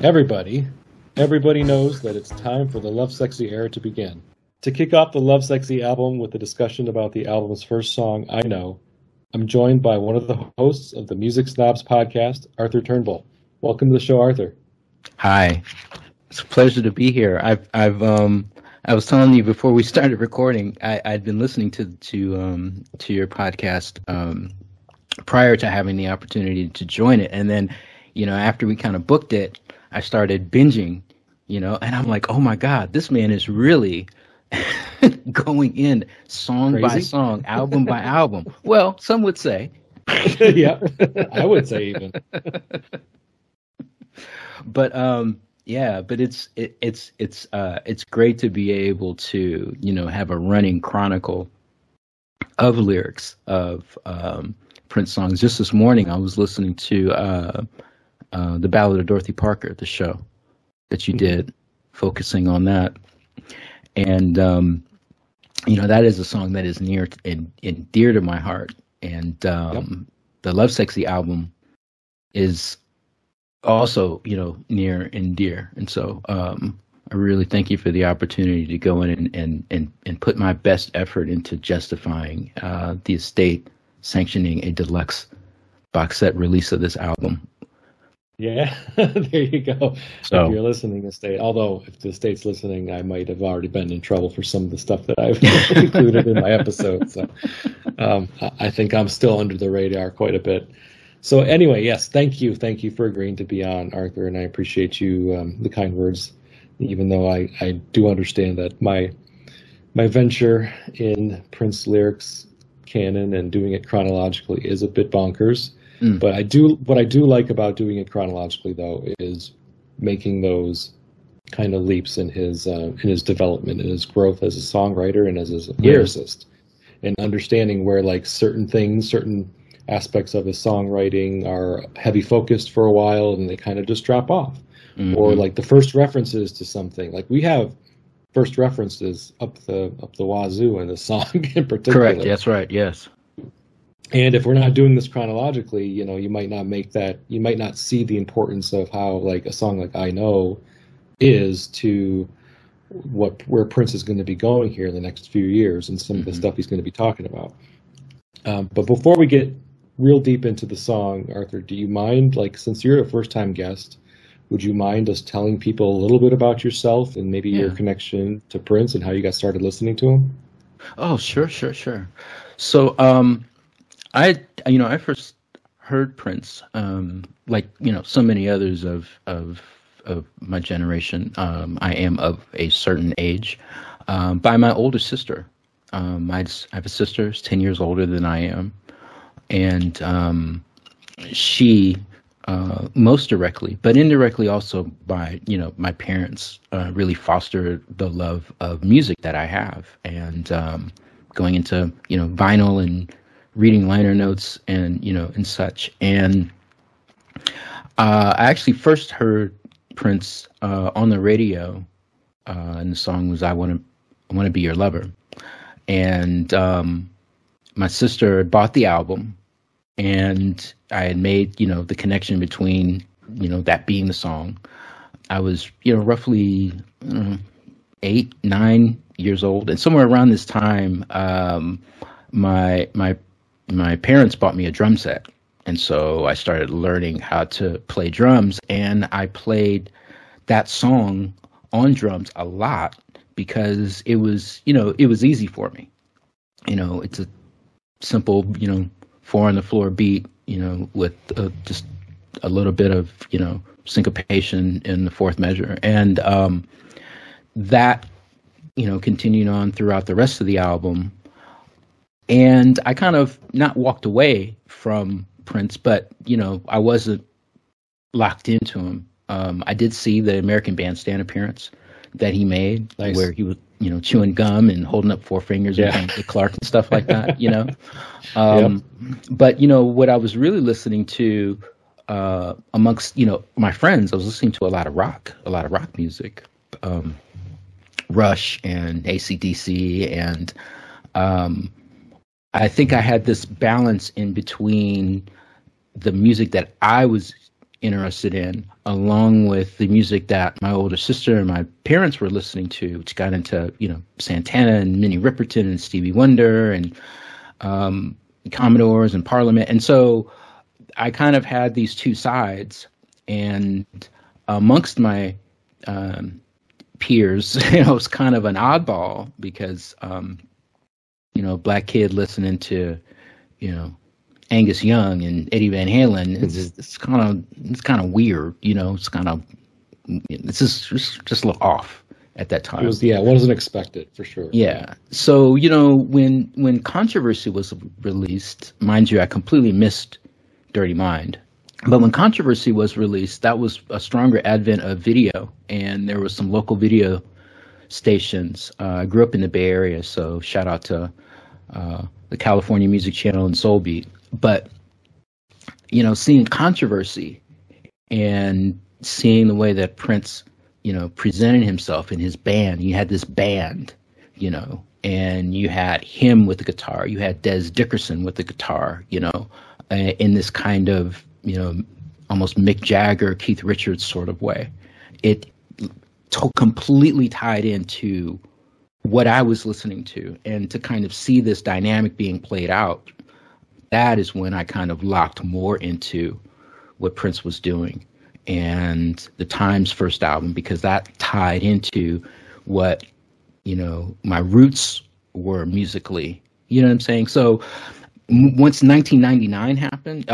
Everybody knows that it's time for the Lovesexy era to begin. To kick off the Lovesexy album with a discussion about the album's first song, I Know, I'm joined by one of the hosts of the Music Snobs Podcast, Arthur Turnbull. Welcome to the show, Arthur. Hi, it's a pleasure to be here. I was telling you before we started recording, I'd been listening to your podcast prior to having the opportunity to join it, and then, after we kind of booked it, I started binging, and I'm like, oh my God, this man is really going in song by song, album by album. Well, some would say. Yeah, I would say even. But it's great to be able to, have a running chronicle of lyrics of Prince songs. Just this morning, I was listening to The Ballad of Dorothy Parker, the show that you did, focusing on that. And, that is a song that is near and dear to my heart. And the Lovesexy album is also, near and dear. And so I really thank you for the opportunity to go in and put my best effort into justifying the estate sanctioning a deluxe box set release of this album. Yeah, there you go. So, if you're listening, estate. Although if the estate's listening, I might have already been in trouble for some of the stuff that I've included in my episode. So I think I'm still under the radar quite a bit. So anyway, yes, thank you for agreeing to be on, Arthur, and I appreciate you, the kind words, even though I do understand that my venture in Prince lyrics canon and doing it chronologically is a bit bonkers. But what I do like about doing it chronologically, though, is making those kind of leaps in his development and his growth as a songwriter and as a lyricist, and understanding where like certain aspects of his songwriting are heavy focused for a while and they kind of just drop off, or like the first references to something. Like we have first references up the wazoo in the song in particular. Correct. That's right. Yes. And if we're not doing this chronologically, you might not make that. You might not see the importance of how like a song like I Know is to where Prince is going to be going here in the next few years and some of the stuff he's going to be talking about. But before we get real deep into the song, Arthur, do you mind, like, since you're a first-time guest, would you mind us telling people a little bit about yourself and maybe your connection to Prince and how you got started listening to him? Oh, sure. So, I first heard Prince, like, so many others of my generation. I am of a certain age, by my older sister. I have a sister who's 10 years older than I am. And she, most directly, but indirectly also by, my parents, really fostered the love of music that I have. And going into, vinyl and reading liner notes and, and such. And I actually first heard Prince on the radio, and the song was I Want to Be Your Lover. And my sister had bought the album, and I had made, the connection between, that being the song. I was, roughly 8, 9 years old. And somewhere around this time, my parents bought me a drum set. And so I started learning how to play drums, and I played that song on drums a lot because it was, it was easy for me. It's a simple, 4 on the floor beat, with just a little bit of, syncopation in the fourth measure. And that, continued on throughout the rest of the album. And I kind of not walked away from Prince, but, I wasn't locked into him. I did see the American Bandstand appearance that he made, where he was, chewing gum and holding up 4 fingers and playing Dick Clark and stuff like that, But, what I was really listening to amongst, my friends, I was listening to a lot of rock music, Rush and AC/DC, and I think I had this balance in between the music that I was interested in, along with the music that my older sister and my parents were listening to, which got into, Santana and Minnie Riperton and Stevie Wonder and Commodores and Parliament. And so I kind of had these two sides, and amongst my peers, it was kind of an oddball because, black kid listening to, Angus Young and Eddie Van Halen. It's kind of weird, it's just a little off at that time. It wasn't expected for sure. Yeah. So, when Controversy was released, mind you, I completely missed Dirty Mind. But when Controversy was released, that was a stronger advent of video, and there was some local video stations. I grew up in the Bay Area, so shout out to the California Music Channel and Soul Beat. But, seeing Controversy and seeing the way that Prince, presented himself in his band, you had this band, and you had him with the guitar, you had Des Dickerson with the guitar, in this kind of, almost Mick Jagger, Keith Richards sort of way. It completely tied into what I was listening to, and to kind of see this dynamic being played out, that is when I kind of locked more into what Prince was doing and the Times first album, because that tied into what, my roots were musically, you know what I'm saying? So once 1999 happened,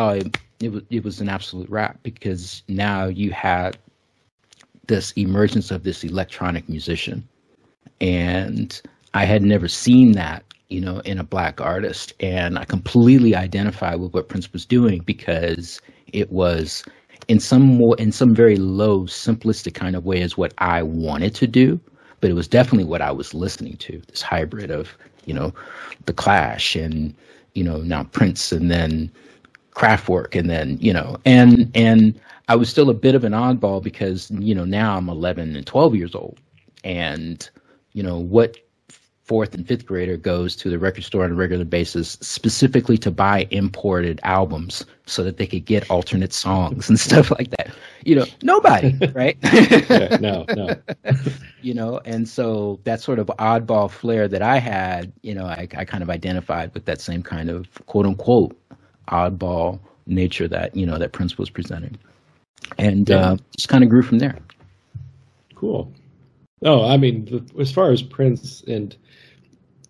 it was an absolute wrap, because now you had this emergence of this electronic musician, and I had never seen that, in a black artist, and I completely identified with what Prince was doing, because it was in some very low, simplistic kind of way is what I wanted to do, but it was definitely what I was listening to. This hybrid of, the Clash and, now Prince, and then Kraftwerk, and then, and I was still a bit of an oddball because, now I'm 11 and 12 years old, and, what fourth and fifth grader goes to the record store on a regular basis specifically to buy imported albums so that they could get alternate songs and stuff like that? Nobody, right? Yeah, no. And so that sort of oddball flair that I had, I kind of identified with that same kind of quote unquote oddball nature that, that Prince was presenting, and just kind of grew from there. Cool. Oh, I mean, as far as Prince and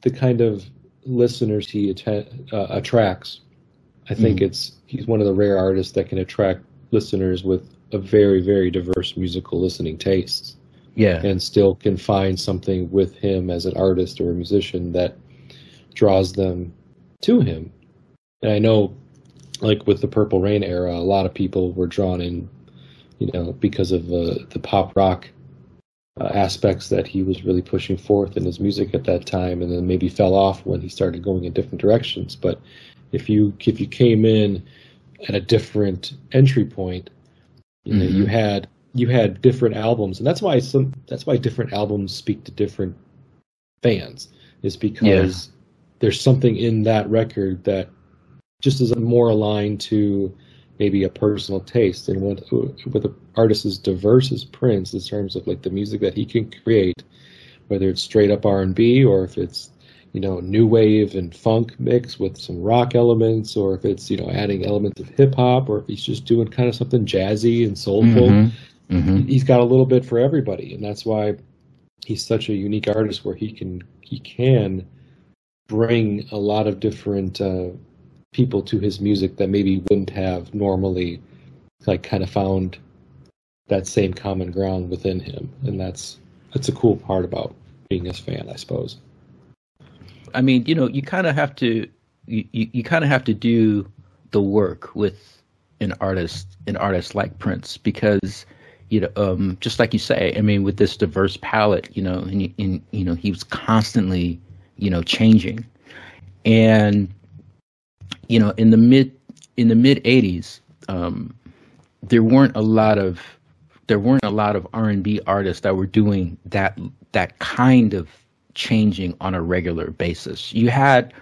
the kind of listeners he attracts, I think he's one of the rare artists that can attract listeners with a very, very diverse musical listening tastes. Yeah. And still can find something with him as an artist or a musician that draws them to him. And I know, like with the Purple Rain era, a lot of people were drawn in, because of the pop rock aspects that he was really pushing forth in his music at that time, and then maybe fell off when he started going in different directions. But if you came in at a different entry point, you had different albums, and that's why different albums speak to different fans, is because there's something in that record that just is more aligned to maybe a personal taste. And with an artist as diverse as Prince, in terms of like the music that he can create, whether it's straight up R&B or if it's new wave and funk mix with some rock elements, or if it's adding elements of hip hop, or if he's just doing kind of something jazzy and soulful, he's got a little bit for everybody. And that's why he's such a unique artist, where he can bring a lot of different people to his music that maybe wouldn't have normally, like, kind of found that same common ground within him. And that's a cool part about being his fan, I suppose. I mean, you kind of have to you kind of have to do the work with an artist like Prince, because just like you say, I mean, with this diverse palette, and he was constantly changing, and in the mid 80s, there weren't a lot of R&B artists that were doing that kind of changing on a regular basis. You had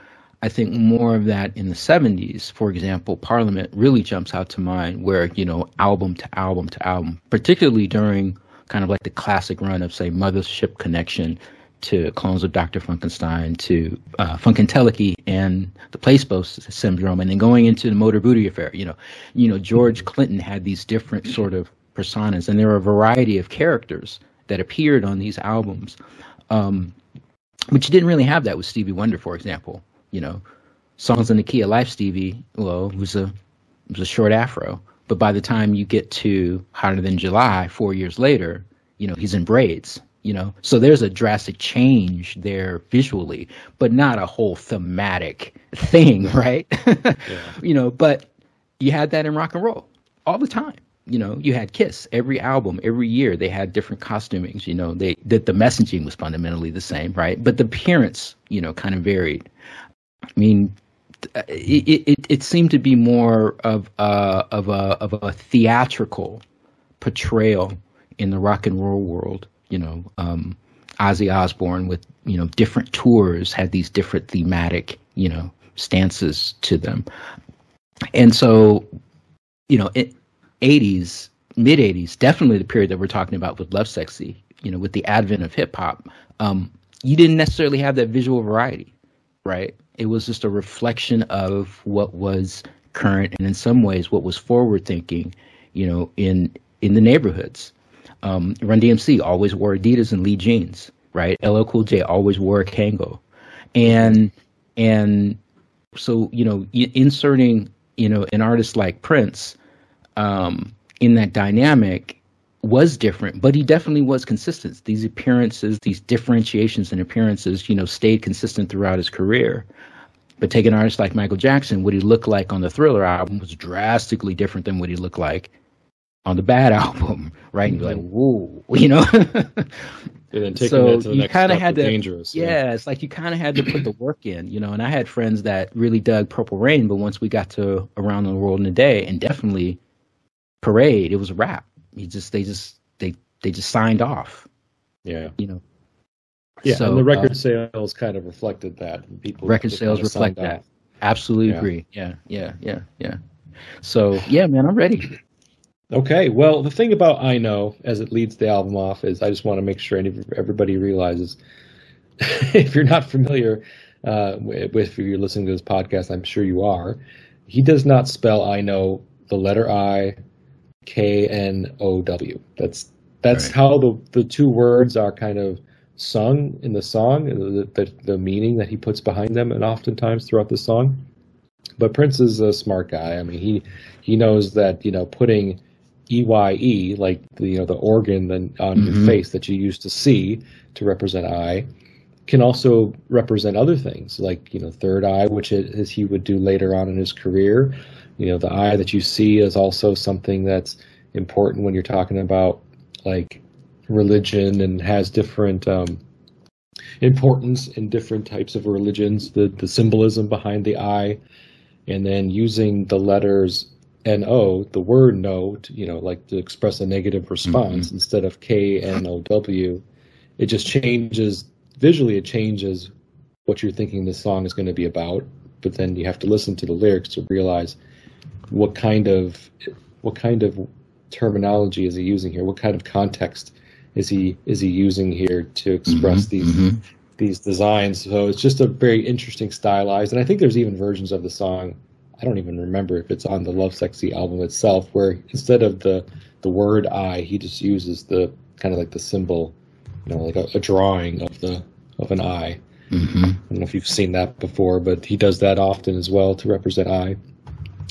I think more of that in the 70s. For example, Parliament really jumps out to mind, where, album to album to album, particularly during kind of like the classic run of, say, Mothership Connection to Clones of Dr. Funkenstein to Funkadelic and the Placebo Syndrome, and then going into the Motor Booty Affair. George Clinton had these different sort of personas, and there were a variety of characters that appeared on these albums, but you didn't really have that with Stevie Wonder, for example. Songs in the Key of Life, Stevie, well, it was a short afro, but by the time you get to Hotter Than July 4 years later, he's in braids. So there's a drastic change there visually, but not a whole thematic thing, right? Yeah. But you had that in rock and roll all the time. You had Kiss every album, every year. They had different costumings. The messaging was fundamentally the same, right? But the appearance, kind of varied. I mean, it seemed to be more of a theatrical portrayal in the rock and roll world. Ozzy Osbourne with different tours had these different thematic stances to them, and so 80s, mid 80s, definitely the period that we're talking about with Lovesexy, with the advent of hip hop, you didn't necessarily have that visual variety, right? It was just a reflection of what was current, and in some ways what was forward thinking, in the neighborhoods. Run DMC always wore Adidas and Lee jeans, right? LL Cool J always wore a Kango, and so inserting an artist like Prince in that dynamic was different, but he definitely was consistent. These appearances, these differentiations in appearances, stayed consistent throughout his career. But take an artist like Michael Jackson, what he looked like on the Thriller album was drastically different than what he looked like on the Bad album, right? And you're like, whoa, And then taking that to the next step had to, dangerous. Yeah, it's like you kind of had to put the work in, And I had friends that really dug Purple Rain, but once we got to Around the World in a Day, and definitely Parade, it was a wrap. They just signed off. Yeah. Yeah, so, and the record sales kind of reflected that. Record sales reflect that. Absolutely agree. Yeah. So yeah, man, I'm ready. Okay, well, the thing about I Know, as it leads the album off, is I just want to make sure everybody realizes, if you're not familiar with, if you're listening to this podcast, I'm sure you are, he does not spell I Know the letter I, K-N-O-W. That's right. How the two words are kind of sung in the song, the meaning that he puts behind them, and oftentimes throughout the song. But Prince is a smart guy. I mean, he knows that, putting EYE, like the organ then on your face that you used to see to represent I, can also represent other things, like third eye, which is he would do later on in his career. The eye that you see is also something that's important when you're talking about like religion, and has different importance in different types of religions. The symbolism behind the eye, and then using the letters N-O, the word no, to express a negative response instead of K-N-O-W. It just changes, visually it changes what you're thinking the song is going to be about, but then you have to listen to the lyrics to realize what kind of terminology is he using here, what kind of context is he using here to express these designs. So it's just a very interesting stylized, and I think there's even versions of the song, I don't even remember if it's on the Lovesexy album itself, where instead of the word I, he just uses the kind of like the symbol, like a drawing of an eye. I don't know if you've seen that before, but he does that often as well to represent I.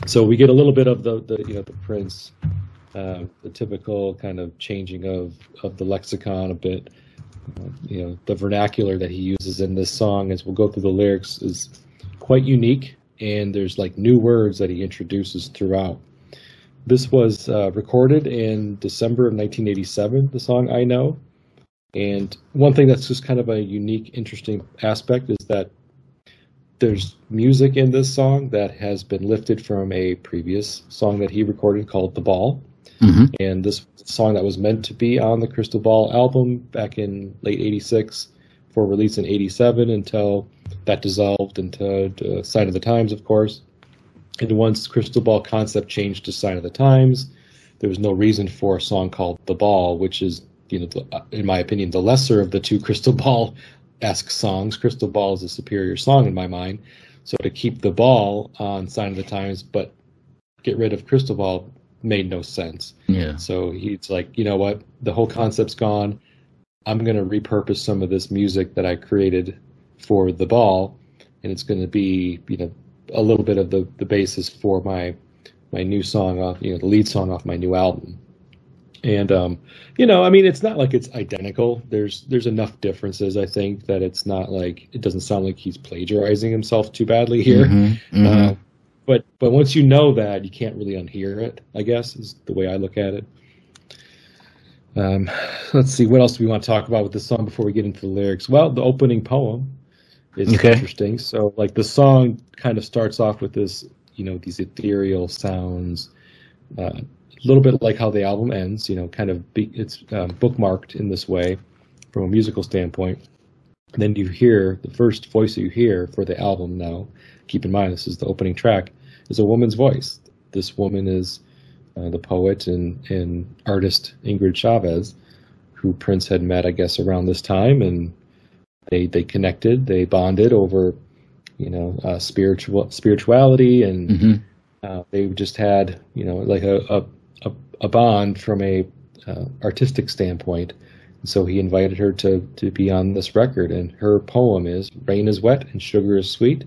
So we get a little bit of the Prince, the typical kind of changing of the lexicon a bit. The vernacular that he uses in this song, as we'll go through the lyrics, is quite unique. And there's like new words that he introduces throughout. This was recorded in December of 1987, the song I Know. And one thing that's just kind of a unique, interesting aspect is that there's music in this song that has been lifted from a previous song that he recorded called The Ball. And this song that was meant to be on the Crystal Ball album back in late 86 for release in 87 until that dissolved into Sign of the Times, of course. And once Crystal Ball concept changed to Sign of the Times, there was no reason for a song called The Ball, which is, in my opinion, the lesser of the two Crystal Ball-esque songs. Crystal Ball is a superior song in my mind. So to keep The Ball on Sign of the Times, but get rid of Crystal Ball made no sense. Yeah. So he's like, you know what? The whole concept's gone. I'm going to repurpose some of this music that I created for The Ball, and it's going to be, a little bit of the basis for my new song off, the lead song off my new album. And, it's not like it's identical. There's enough differences, I think, that it's not like, it doesn't sound like he's plagiarizing himself too badly here. Mm-hmm, mm-hmm. But once you know that, you can't really unhear it, I guess, is the way I look at it. Let's see, what else do we want to talk about with this song before we get into the lyrics? Well, the opening poem is interesting. So, like, the song kind of starts off with this, these ethereal sounds, a little bit like how the album ends, it's bookmarked in this way from a musical standpoint. And then you hear, the first voice that you hear for the album now, keep in mind this is the opening track, is a woman's voice. This woman is the poet and artist Ingrid Chavez, who Prince had met, I guess, around this time, and they connected, they bonded over, spirituality, and mm-hmm. They just had, like a bond from a artistic standpoint. And so he invited her to be on this record, and her poem is, "Rain is wet and sugar is sweet.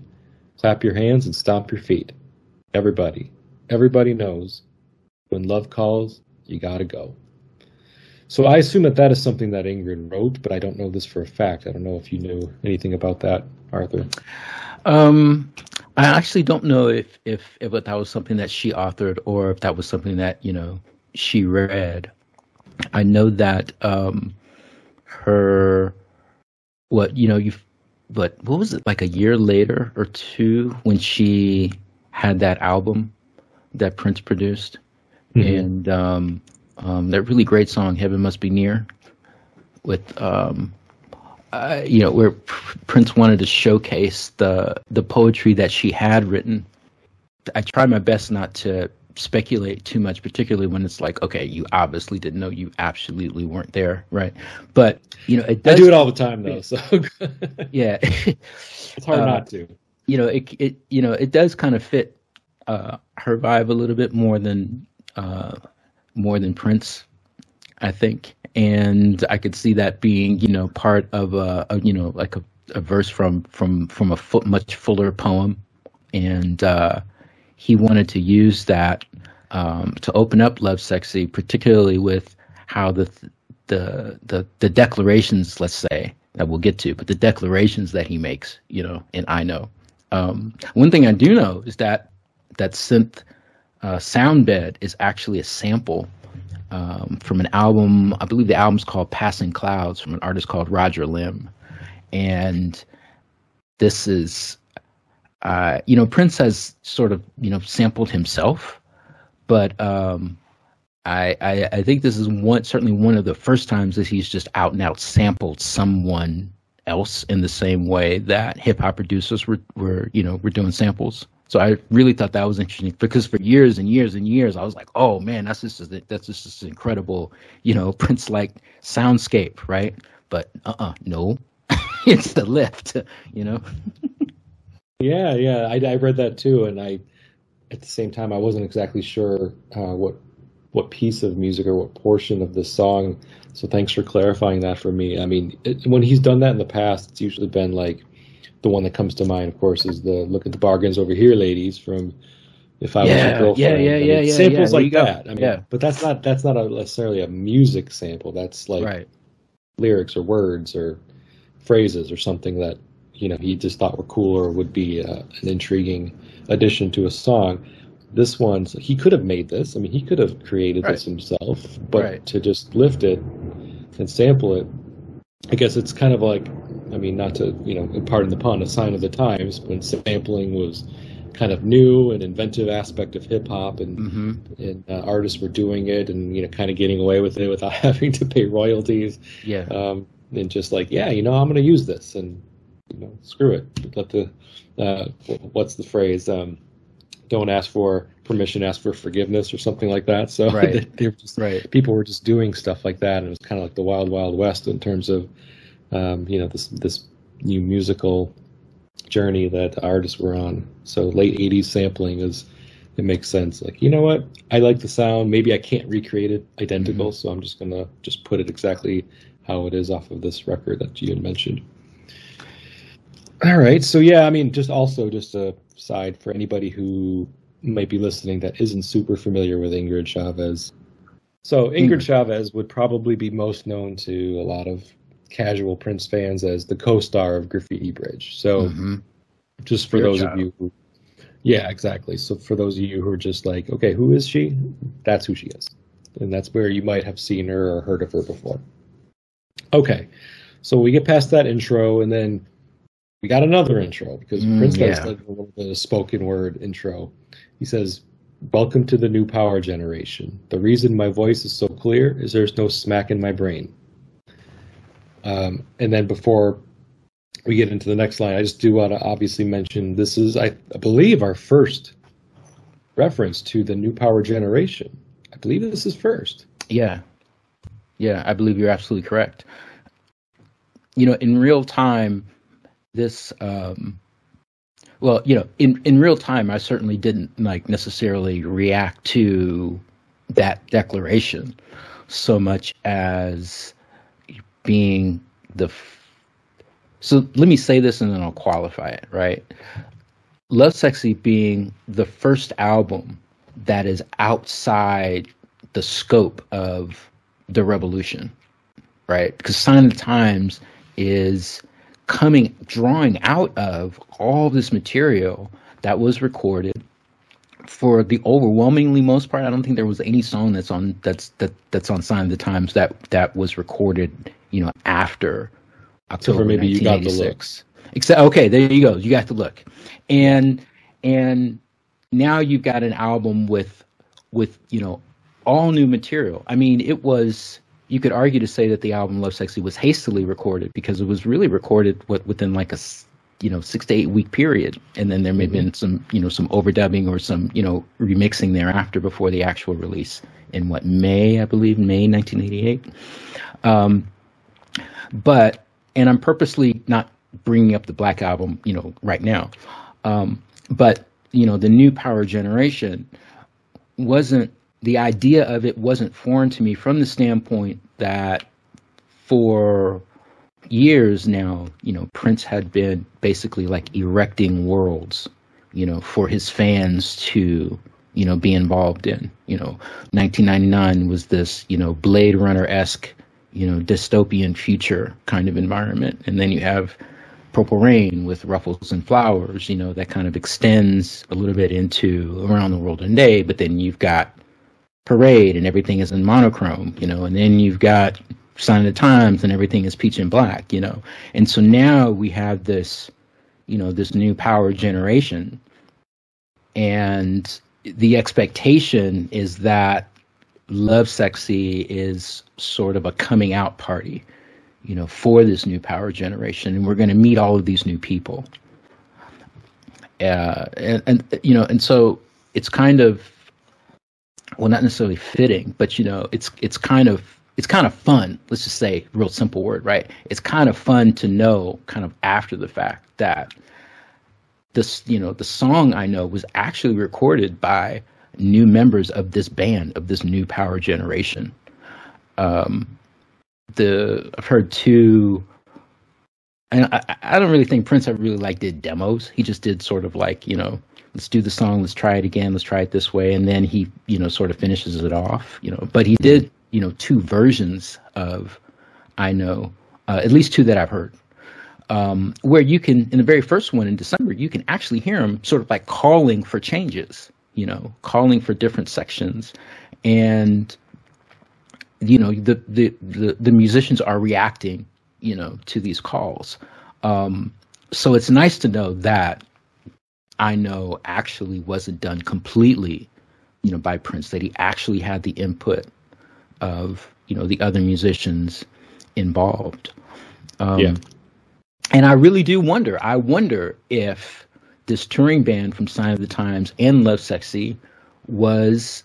Clap your hands and stomp your feet. Everybody knows when love calls, you gotta go." So I assume that is something that Ingrid wrote, but I don't know this for a fact. I don't know if you knew anything about that, Arthur. I actually don't know if that was something that she authored or if that was something that, she read. I know that what was it, like a year later or two, when she had that album that Prince produced, mm-hmm. and that really great song "Heaven Must Be Near," with where Prince wanted to showcase the poetry that she had written. I try my best not to speculate too much, particularly when it's like, okay, you obviously didn't know, you absolutely weren't there, right? But it does, I do it all the time though, so yeah, it's hard not to. It does kind of fit her vibe a little bit more than Prince, I think, and I could see that being part of a verse from a much fuller poem, and he wanted to use that to open up Lovesexy, particularly with how the declarations, let's say, that we'll get to, but the declarations that he makes, and I know. One thing I do know is that synth sound bed is actually a sample from an album. I believe the album's called Passing Clouds, from an artist called Roger Lim. And this is, Prince has sort of, sampled himself, but I think this is certainly one of the first times that he's just out and out sampled someone else in the same way that hip hop producers were doing samples. So I really thought that was interesting, because for years and years and years, I was like, oh man, that's just this incredible, Prince-like soundscape, right? But no, it's the lift, Yeah, I read that too, and at the same time, I wasn't exactly sure what piece of music or what portion of this song. So thanks for clarifying that for me. I mean, when he's done that in the past, it's usually been like, the one that comes to mind, of course, is the "Look at the Bargains Over Here, Ladies" from "If I Was Your Girlfriend." Yeah. Samples like that. I mean, but that's not necessarily a music sample. That's like lyrics or words or phrases or something that he just thought were cool or would be an intriguing addition to a song. This one, he could have made this. I mean, he could have created this himself, but to just lift it and sample it, I guess it's kind of like, I mean, not to, pardon the pun, a sign of the times, when sampling was kind of new and inventive aspect of hip hop, and artists were doing it and, kind of getting away with it without having to pay royalties. Yeah. And just like, I'm going to use this. And screw it. Let the what's the phrase? Don't ask for permission, ask for forgiveness, or something like that. So right. they were just, people were just doing stuff like that, and it was kind of like the wild, wild west in terms of this new musical journey that artists were on. So late 80s sampling it makes sense. Like, you know what? I like the sound. Maybe I can't recreate it identical, so I'm just gonna put it exactly how it is off of this record that you had mentioned. All right. So yeah, I mean, just a side for anybody who might be listening that isn't super familiar with Ingrid Chavez. So Ingrid Chavez would probably be most known to a lot of casual Prince fans as the co-star of Graffiti Bridge. So just for those of you who, yeah, exactly. So for those of you who are just like, okay, who is she? That's who she is. And that's where you might have seen her or heard of her before. Okay. So we get past that intro, and then we got another intro because Prince does like the spoken word intro. He says, "Welcome to the new power generation. The reason my voice is so clear is there's no smack in my brain." And then before we get into the next line, I just do want to obviously mention this is, I believe, our first reference to the new power generation. I believe this is first. Yeah, I believe you're absolutely correct. In real time, this in real time, I certainly didn't necessarily react to that declaration so much as being so let me say this and then I'll qualify it, right? Lovesexy being the first album that is outside the scope of the revolution, right? Because Sign of the Times is drawing out of all this material that was recorded. For the overwhelmingly most part, I don't think there was any song that's on Sign of the Times that was recorded, after October maybe 1986. You Got the Look. Except, okay, there you go. You Got the Look, and now you've got an album with all new material. I mean, it was. You could argue to say that the album Lovesexy was hastily recorded because it was really recorded within like a 6 to 8 week period, and then there may have been some some overdubbing or some remixing thereafter before the actual release in May 1988. But I'm purposely not bringing up the Black Album right now, but the new power generation wasn't. The idea of it wasn't foreign to me from the standpoint that for years now, Prince had been basically like erecting worlds, for his fans to, be involved in. 1999 was this, Blade Runner-esque, dystopian future kind of environment. And then you have Purple Rain with Ruffles and Flowers, that kind of extends a little bit into Around the World in a Day, but then you've got Parade and everything is in monochrome, and then you've got Sign of the Times and everything is peach and black, and so now we have this, this new power generation, and the expectation is that Lovesexy is sort of a coming out party, for this new power generation, and we're going to meet all of these new people, and so it's kind of. Well, not necessarily fitting, but it's kind of fun. Let's just say, real simple word, right? It's kind of fun to know, kind of after the fact, that this, the song I know was actually recorded by new members of this band, of this new power generation. I've heard two, and I don't really think Prince ever really did demos. He just did sort of let's do the song, let's try it again, let's try it this way, and then he, sort of finishes it off, But he did, two versions of I Know, at least two that I've heard, where you can, in the very first one in December, you can actually hear him sort of calling for changes, calling for different sections, and the musicians are reacting, to these calls. So it's nice to know that I Know actually wasn't done completely, by Prince, that he actually had the input of, the other musicians involved. And I really do wonder. I wonder if this touring band from Sign of the Times and Lovesexy was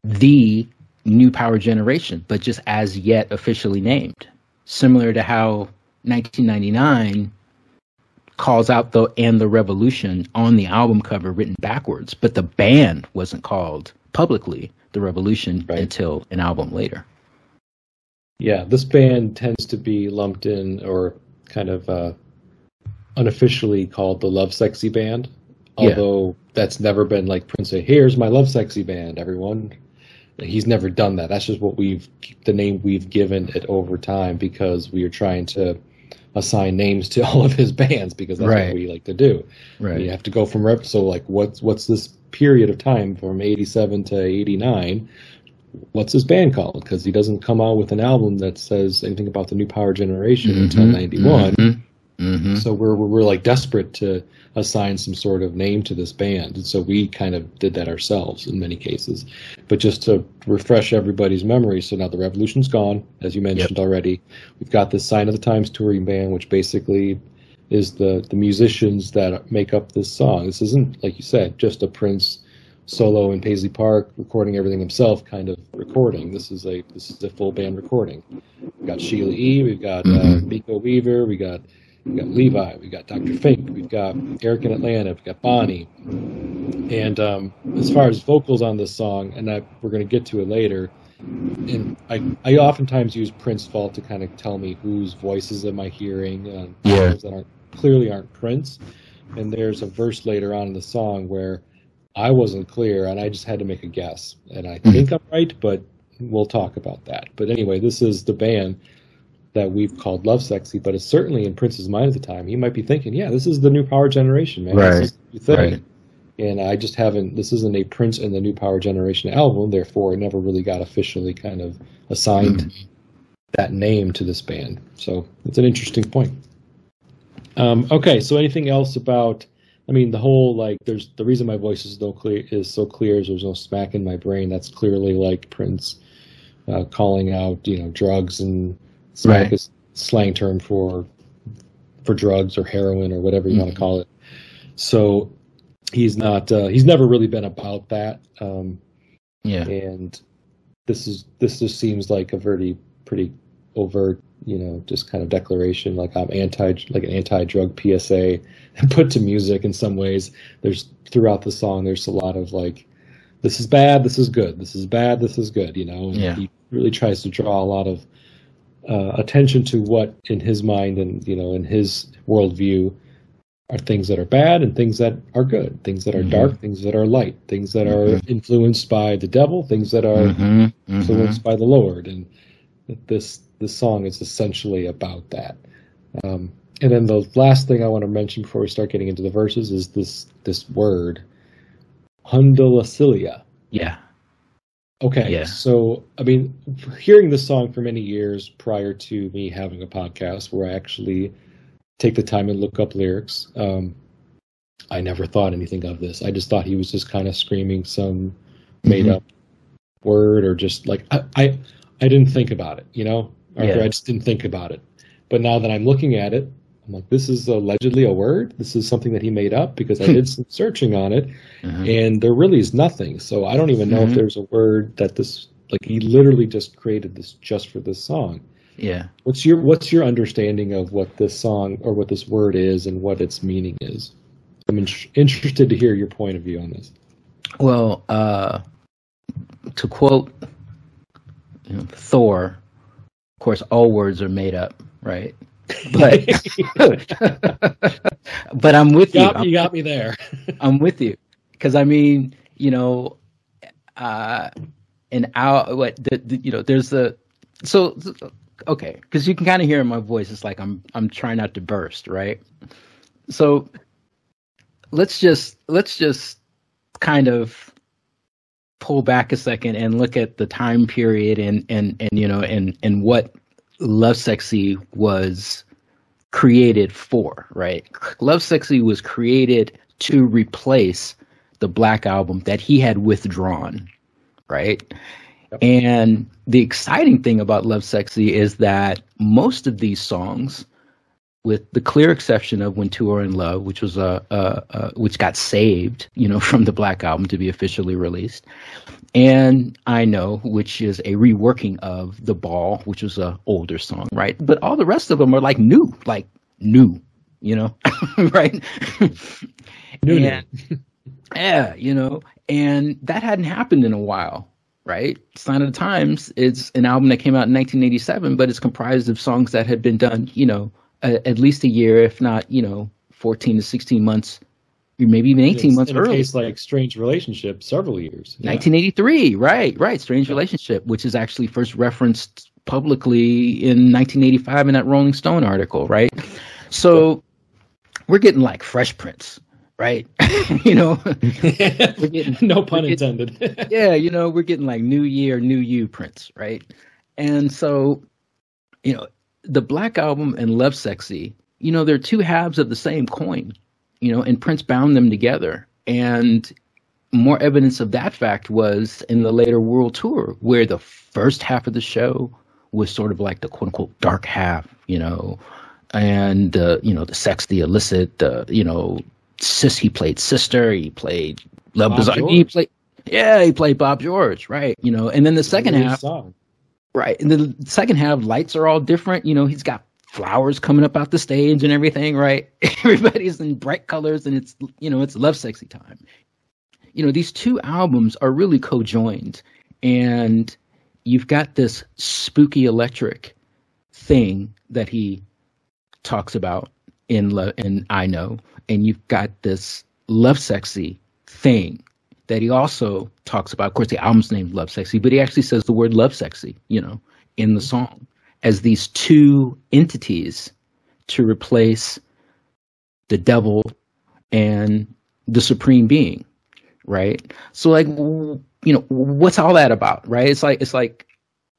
the new power generation, but just as yet officially named. Similar to how 1999 calls out the "and the Revolution" on the album cover written backwards, but the band wasn't called publicly The Revolution until an album later. Yeah, this band tends to be lumped in or kind of unofficially called the Lovesexy Band, although that's never been like Prince say, "Here's my Lovesexy Band, everyone." He's never done that. That's just what the name we've given it over time, because we are trying to assign names to all of his bands, because that's what we like to do. Right. You have to go from so like what's this period of time from 87 to 89? What's his band called? Because he doesn't come out with an album that says anything about the new power generation until 91. So we're like desperate to assign some sort of name to this band, and so we kind of did that ourselves in many cases. But just to refresh everybody's memory, so now the Revolution's gone, as you mentioned already. We've got this Sign of the Times touring band, which basically is the musicians that make up this song. This isn't, like you said, just a Prince solo in Paisley Park recording everything himself kind of recording. This is a full band recording. We've got Sheila E., we've got Miko Weaver, we got Levi, we got Dr. Fink, we've got Eric in Atlanta, we've got Bonnie. And as far as vocals on this song, and we're going to get to it later, and I oftentimes use Prince Fault to kind of tell me whose voices am I hearing, that clearly aren't Prince. And there's a verse later on in the song where I wasn't clear, and I just had to make a guess. And I think I'm right, but we'll talk about that. But anyway, this is the band that we've called Lovesexy, but it's certainly in Prince's mind at the time. He might be thinking, yeah, this is the new power generation, man. This is the thing. And I just this isn't a Prince and the new power generation album, therefore it never really got officially kind of assigned that name to this band. So it's an interesting point. Okay, so anything else about, the whole, like, there's the reason my voice is so clear is there's no smack in my brain. That's clearly like Prince calling out, drugs, and smack is slang term for drugs or heroin or whatever you want to call it. So he's never really been about that. And this just seems like a pretty overt, just kind of declaration, like I'm an anti-drug PSA put to music in some ways. There's throughout the song, there's a lot of like, this is bad, this is good, this is bad, this is good, and he really tries to draw a lot of attention to what in his mind and, in his worldview are things that are bad and things that are good, things that are dark, things that are light, things that are influenced by the devil, things that are influenced by the Lord. And this song is essentially about that. And then the last thing I want to mention before we start getting into the verses is this word, hundalasilia. Yeah. Okay. Yeah. So, hearing this song for many years prior to me having a podcast where I actually take the time and look up lyrics, I never thought anything of this. I just thought he was just kind of screaming some made up word, or just like, I didn't think about it, Arthur, I just didn't think about it. But now that I'm looking at it, I'm like, this is allegedly a word. This is something that he made up, because I did some searching on it, and there really is nothing. So I don't even know if there's a word that he literally just created this just for this song. Yeah. What's your understanding of what this song or what this word is and what its meaning is? I'm interested to hear your point of view on this. Well, to quote Thor, of course, all words are made up, right? But but I'm with you. You got me there. I'm with you, because there's okay, because you can kind of hear in my voice, it's like I'm trying not to burst, right? So let's just kind of pull back a second and look at the time period and what Lovesexy was created for, right? Lovesexy was created to replace the Black Album that he had withdrawn, right? Yep. And the exciting thing about Lovesexy is that most of these songs with the clear exception of When Two Are in Love, which was which got saved, from the Black Album to be officially released, and I Know, which is a reworking of The Ball, which was an older song, right? But all the rest of them are like new, right? New. And, yeah, and that hadn't happened in a while, right? Sign of the Times is an album that came out in 1987, but it's comprised of songs that had been done, at least a year, if not, 14 to 16 months, maybe even 18 months early. In a case like Strange Relationship, several years. Yeah. 1983, right. Strange Relationship, which is actually first referenced publicly in 1985 in that Rolling Stone article, right? So we're getting like Fresh Prince, right? We're getting, no pun intended. Yeah, we're getting like New Year, New You Prince, right? And so, the Black Album and Lovesexy, they're two halves of the same coin, and Prince bound them together. And more evidence of that fact was in the later world tour, where the first half of the show was sort of like the quote unquote dark half, and the sex, the illicit, he played Sister, he played Love Bizarre, he played Bob George, right? And then the second half, right? And the second half, lights are all different. He's got flowers coming up out the stage and everything, right? Everybody's in bright colors, and it's Lovesexy time. These two albums are really co-joined, and you've got this spooky electric thing that he talks about in I Know, and you've got this Lovesexy thing that he also talks about. Of course, the album's named Lovesexy, but he actually says the word lovesexy, in the song, as these two entities to replace the devil and the supreme being, right? So like, what's all that about, right? It's like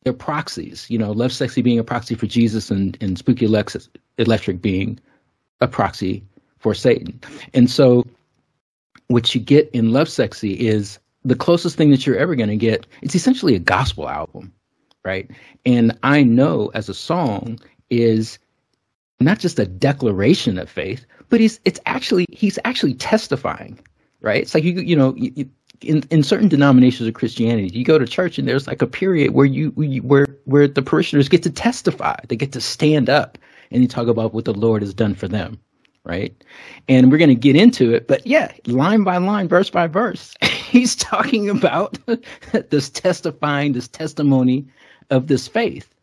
they're proxies, Lovesexy being a proxy for Jesus, and Spooky Electric being a proxy for Satan. And so what you get in Lovesexy is the closest thing that you're ever going to get. It's essentially a gospel album, right? And I Know as a song is not just a declaration of faith, but he's actually testifying, right? It's like, in certain denominations of Christianity, you go to church and there's like a period where where the parishioners get to testify. They get to stand up and you talk about what the Lord has done for them, right? And we're going to get into it, but yeah, line by line, verse by verse, he's talking about this testimony of this faith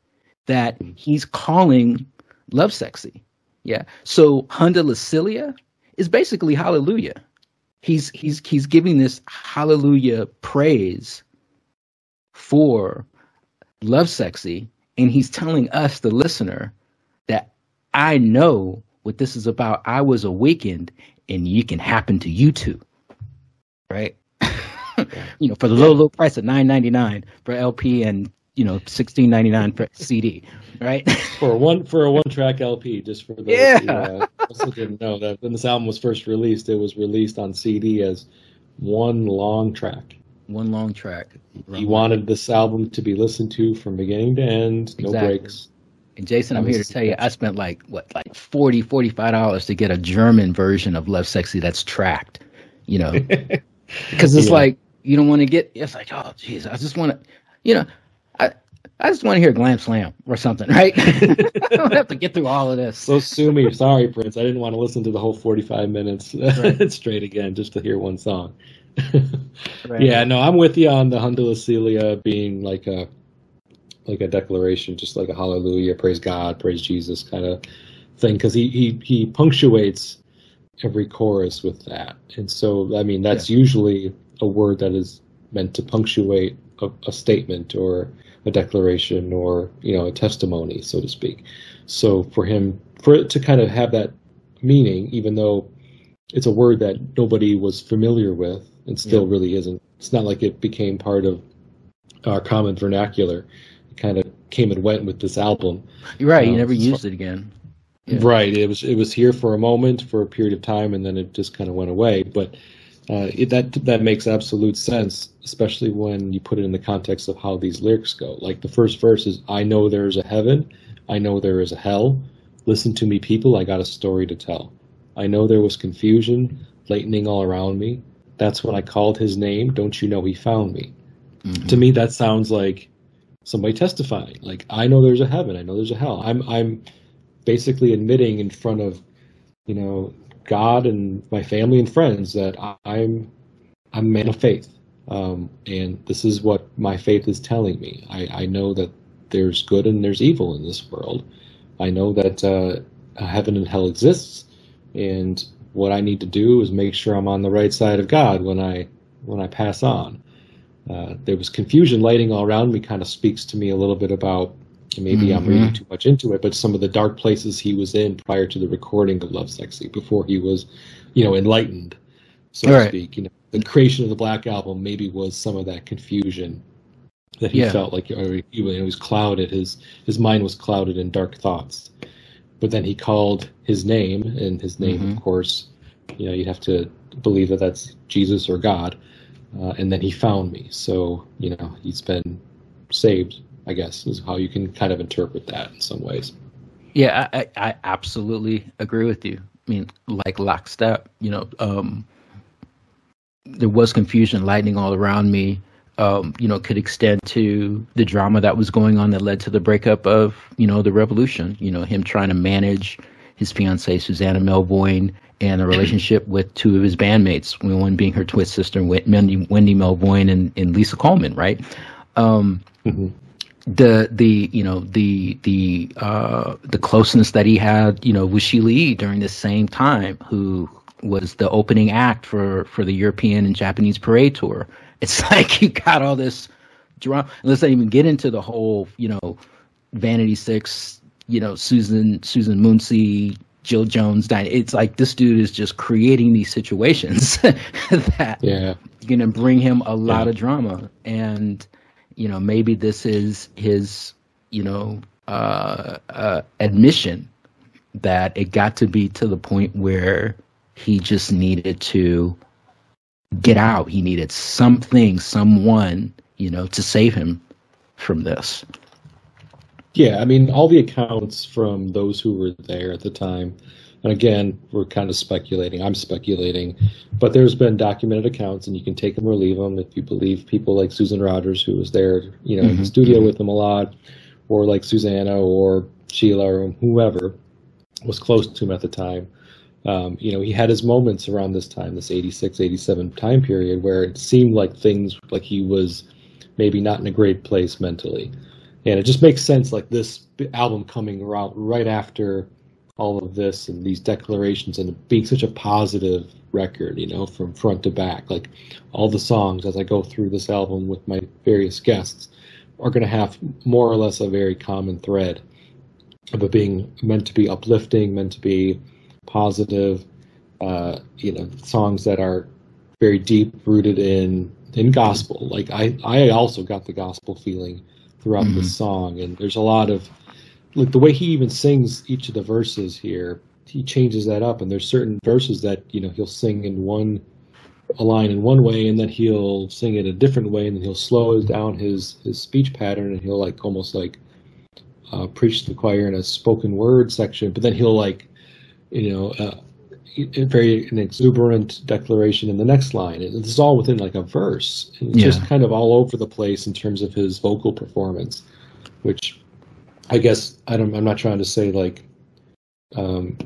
that he's calling Lovesexy. Yeah. So Hunda Lacilia is basically hallelujah. He's giving this hallelujah praise for Lovesexy, and he's telling us, the listener, that I know what this is about. I was awakened, and it can happen to you too, right? For the low price of $9.99 for LP and $16.99 for CD, right? for a one track LP, just for those who also didn't know that when this album was first released, it was released on CD as one long track. One long track. He wanted this album to be listened to from beginning to end, no breaks. And Jason, I'm here to tell you, I spent like $45 to get a German version of Lovesexy that's tracked, because it's like, you don't want to get, it's like, oh, geez, I just want to, I just want to hear Glam Slam or something, right? I don't have to get through all of this. So sue me. Sorry, Prince. I didn't want to listen to the whole 45 minutes straight again just to hear one song. Right. Yeah, no, I'm with you on the Hunda Lacilia being like a declaration, just like a hallelujah, praise God, praise Jesus kind of thing, because he punctuates every chorus with that. And so, I mean, that's usually a word that is meant to punctuate a statement or a declaration or a testimony, so to speak. So for it to kind of have that meaning, even though it's a word that nobody was familiar with and still really isn't, it's not like it became part of our common vernacular. It kind of came and went with this album. You're right. You never used it again. Yeah. Right. It was here for a moment, for a period of time, and then it just kind of went away. But that makes absolute sense, especially when you put it in the context of how these lyrics go. Like the first verse is, I know there is a heaven, I know there is a hell, Listen to me, people, I got a story to tell. I know there was confusion, lightning all around me. That's when I called his name. Don't you know he found me? Mm-hmm. To me, that sounds like somebody testifying. Like, I know there's a heaven. I know there's a hell. I'm basically admitting in front of, God and my family and friends that I'm a man of faith. And this is what my faith is telling me. I know that there's good and there's evil in this world. I know that heaven and hell exists, and what I need to do is make sure I'm on the right side of God when I pass on. There was confusion lighting all around me kind of speaks to me a little bit about, maybe I'm reading too much into it, but some of the dark places he was in prior to the recording of Lovesexy, before he was, enlightened, so to speak. The creation of the Black Album maybe was some of that confusion that he felt like he was clouded. His mind was clouded in dark thoughts. But then he called his name, and his name, of course, you'd have to believe that that's Jesus or God. And then he found me. So, he's been saved, I guess, is how you can kind of interpret that in some ways. Yeah, I absolutely agree with you. I mean, like lockstep, there was confusion, lightning all around me, could extend to the drama that was going on that led to the breakup of, the revolution, him trying to manage his fiancée, Susanna Melvoin, and a relationship with two of his bandmates, one being her twin sister, Wendy Melvoin and Lisa Coleman, right? The closeness that he had, with Sheila E. during the same time, who was the opening act for the European and Japanese parade tour. It's like you got all this drama. Let's not even get into the whole, Vanity Six, Susan Moonsey, Jill Jones. It's like this dude is just creating these situations that going to bring him a lot of drama. And, maybe this is his, admission that it got to be to the point where he just needed to get out. He needed someone, to save him from this. Yeah, I mean, all the accounts from those who were there at the time, and again, we're kind of speculating. I'm speculating, but there's been documented accounts, and you can take them or leave them if you believe people like Susan Rogers, who was there, in the studio with him a lot, or like Susanna or Sheila or whoever was close to him at the time. He had his moments around this time, this 86, 87 time period, where it seemed like things, like he was maybe not in a great place mentally. And it just makes sense, like this album coming around right after all of this and these declarations and being such a positive record, from front to back. Like all the songs, as I go through this album with my various guests, are going to have more or less a very common thread of it being meant to be uplifting, meant to be positive, songs that are very deep rooted in gospel. Like I also got the gospel feeling throughout this song, and there's a lot of, like, the way he even sings each of the verses here, he changes that up, and there's certain verses that he'll sing in a line in one way, and then he'll sing it a different way, and then he'll slow down his speech pattern, and he'll almost preach to the choir in a spoken word section, but then he'll an exuberant declaration in the next line. This is all within a verse. And it's just kind of all over the place in terms of his vocal performance, which I guess I'm not trying to say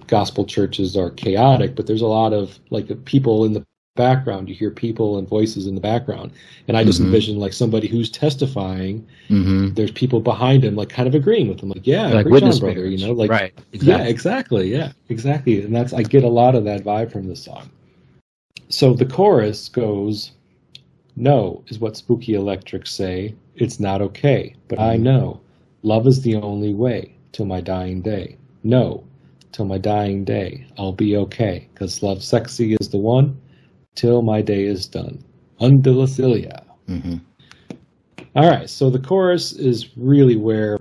gospel churches are chaotic, but there's a lot of people in the background. You hear people and voices in the background, and I just envision somebody who's testifying. There's people behind him kind of agreeing with him, preach on, brother, right, exactly. Exactly. And I get a lot of that vibe from this song. So the chorus goes, "No is what spooky electrics say, it's not okay, but I know love is the only way till my dying day. No, till my dying day I'll be okay, 'cause Lovesexy is the one till my day is done. Undilicilia." All right, so the chorus is really where,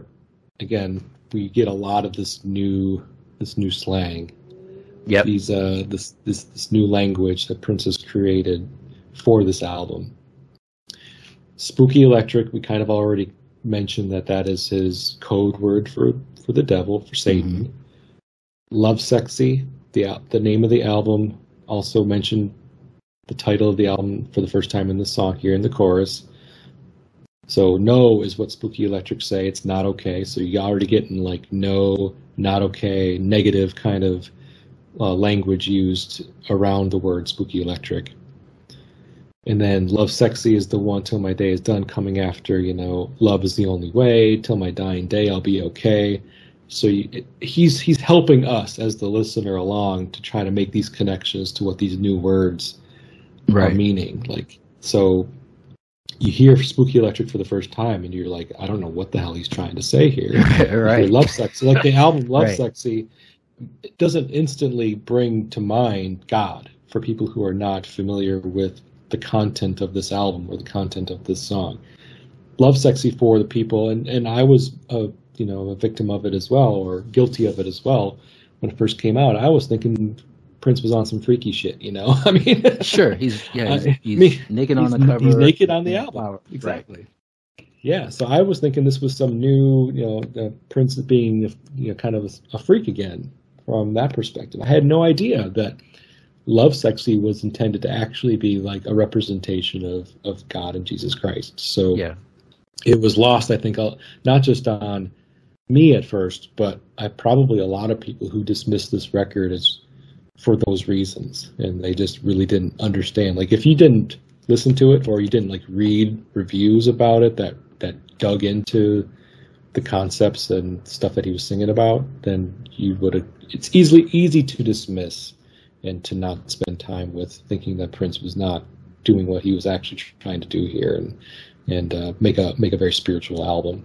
again, we get a lot of this new slang. Yep. This new language that Prince has created for this album. Spooky electric, we kind of already mentioned that is his code word for the devil, for Satan. Lovesexy, the name of the album, also mentioned the title of the album for the first time in the song here in the chorus. So no is what Spooky Electric say. It's not okay. So you're already getting like no, not okay, negative kind of language used around the word Spooky Electric. And then Lovesexy is the one, Till My Day Is Done, coming after, love is the only way, till my dying day I'll be okay. So he's helping us as the listener along to try to make these connections to what these new words are meaning. Like, so you hear Spooky Electric for the first time and you're like, I don't know what the hell he's trying to say here. Right. Lovesexy, like the album Lovesexy, it doesn't instantly bring to mind God for people who are not familiar with the content of this album or the content of this song. Lovesexy for the people, and I was a victim of it as well, or guilty of it as well. When it first came out, I was thinking Prince was on some freaky shit, I mean, sure, he's naked on the cover. He's naked on the album. Exactly. Yeah, so I was thinking this was some new, Prince being, kind of a freak again from that perspective. I had no idea that Lovesexy was intended to actually be like a representation of God and Jesus Christ. So yeah, it was lost, I think, not just on me at first, but probably a lot of people who dismissed this record as for those reasons, and they just really didn't understand. Like, if you didn't listen to it or you didn't like read reviews about it that dug into the concepts and stuff that he was singing about, then you would have. It's easy to dismiss and to not spend time with thinking that Prince was not doing what he was actually trying to do here and make a very spiritual album.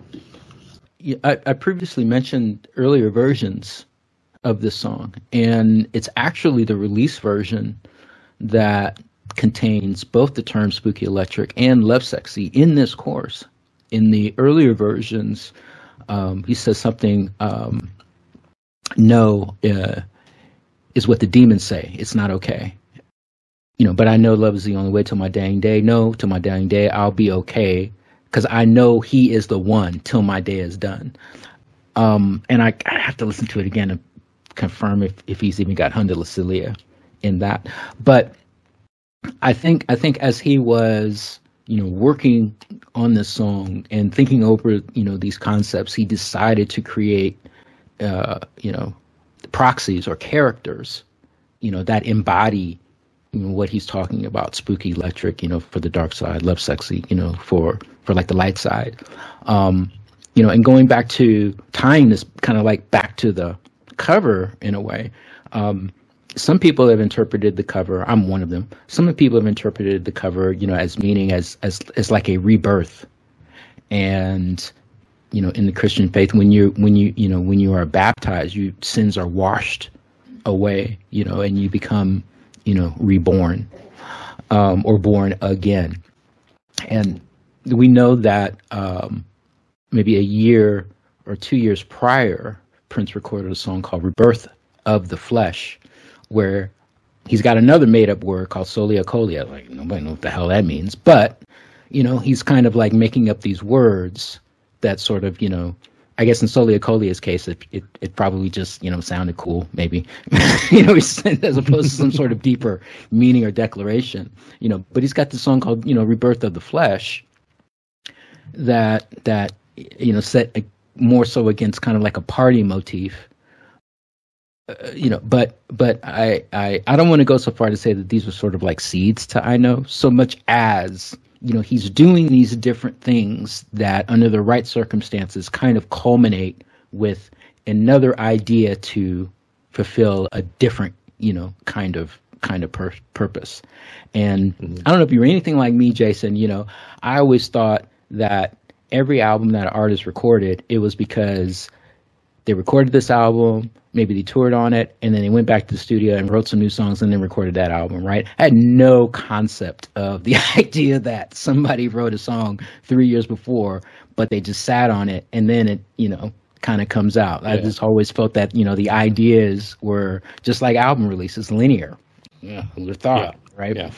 Yeah, I previously mentioned earlier versions of this song, and it's actually the release version that contains both the term Spooky Electric and Lovesexy in this chorus. In the earlier versions, he says something, no is what the demons say. It's not okay. But I know love is the only way till my dying day. No, till my dying day, I'll be okay. Because I know he is the one till my day is done. And I have to listen to it again to confirm if he's even got Honda La Cilia in that. But I think as he was, working on this song and thinking over, these concepts, he decided to create, proxies or characters, that embody what he's talking about. Spooky Electric, for the dark side, Lovesexy, for like the light side. And going back to tying this kind of like back to the cover in a way. Some people have interpreted the cover. I'm one of them. Some people have interpreted the cover, as meaning as like a rebirth. And in the Christian faith, when you are baptized, your sins are washed away, and you become, reborn, or born again. And we know that maybe a year or 2 years prior, Prince recorded a song called Rebirth of the Flesh, where he's got another made-up word called solia colia. Like, nobody knows what the hell that means. But, he's kind of like making up these words that sort of, I guess in Solia Colia's case, it probably just, sounded cool, maybe, as opposed to some sort of deeper meaning or declaration, But he's got this song called, Rebirth of the Flesh that set more so against kind of like a party motif, But I don't want to go so far to say that these were sort of like seeds to I Know, so much as he's doing these different things that under the right circumstances kind of culminate with another idea to fulfill a different, kind of purpose. And I don't know if you were anything like me, Jason, I always thought that every album that an artist recorded, it was because they recorded this album, maybe they toured on it, and then they went back to the studio and wrote some new songs and then recorded that album, right? I had no concept of the idea that somebody wrote a song 3 years before, but they just sat on it and then it, kind of comes out. Yeah. I just always felt that, the ideas were just like album releases, linear. Yeah, who would have thought, right? Yeah.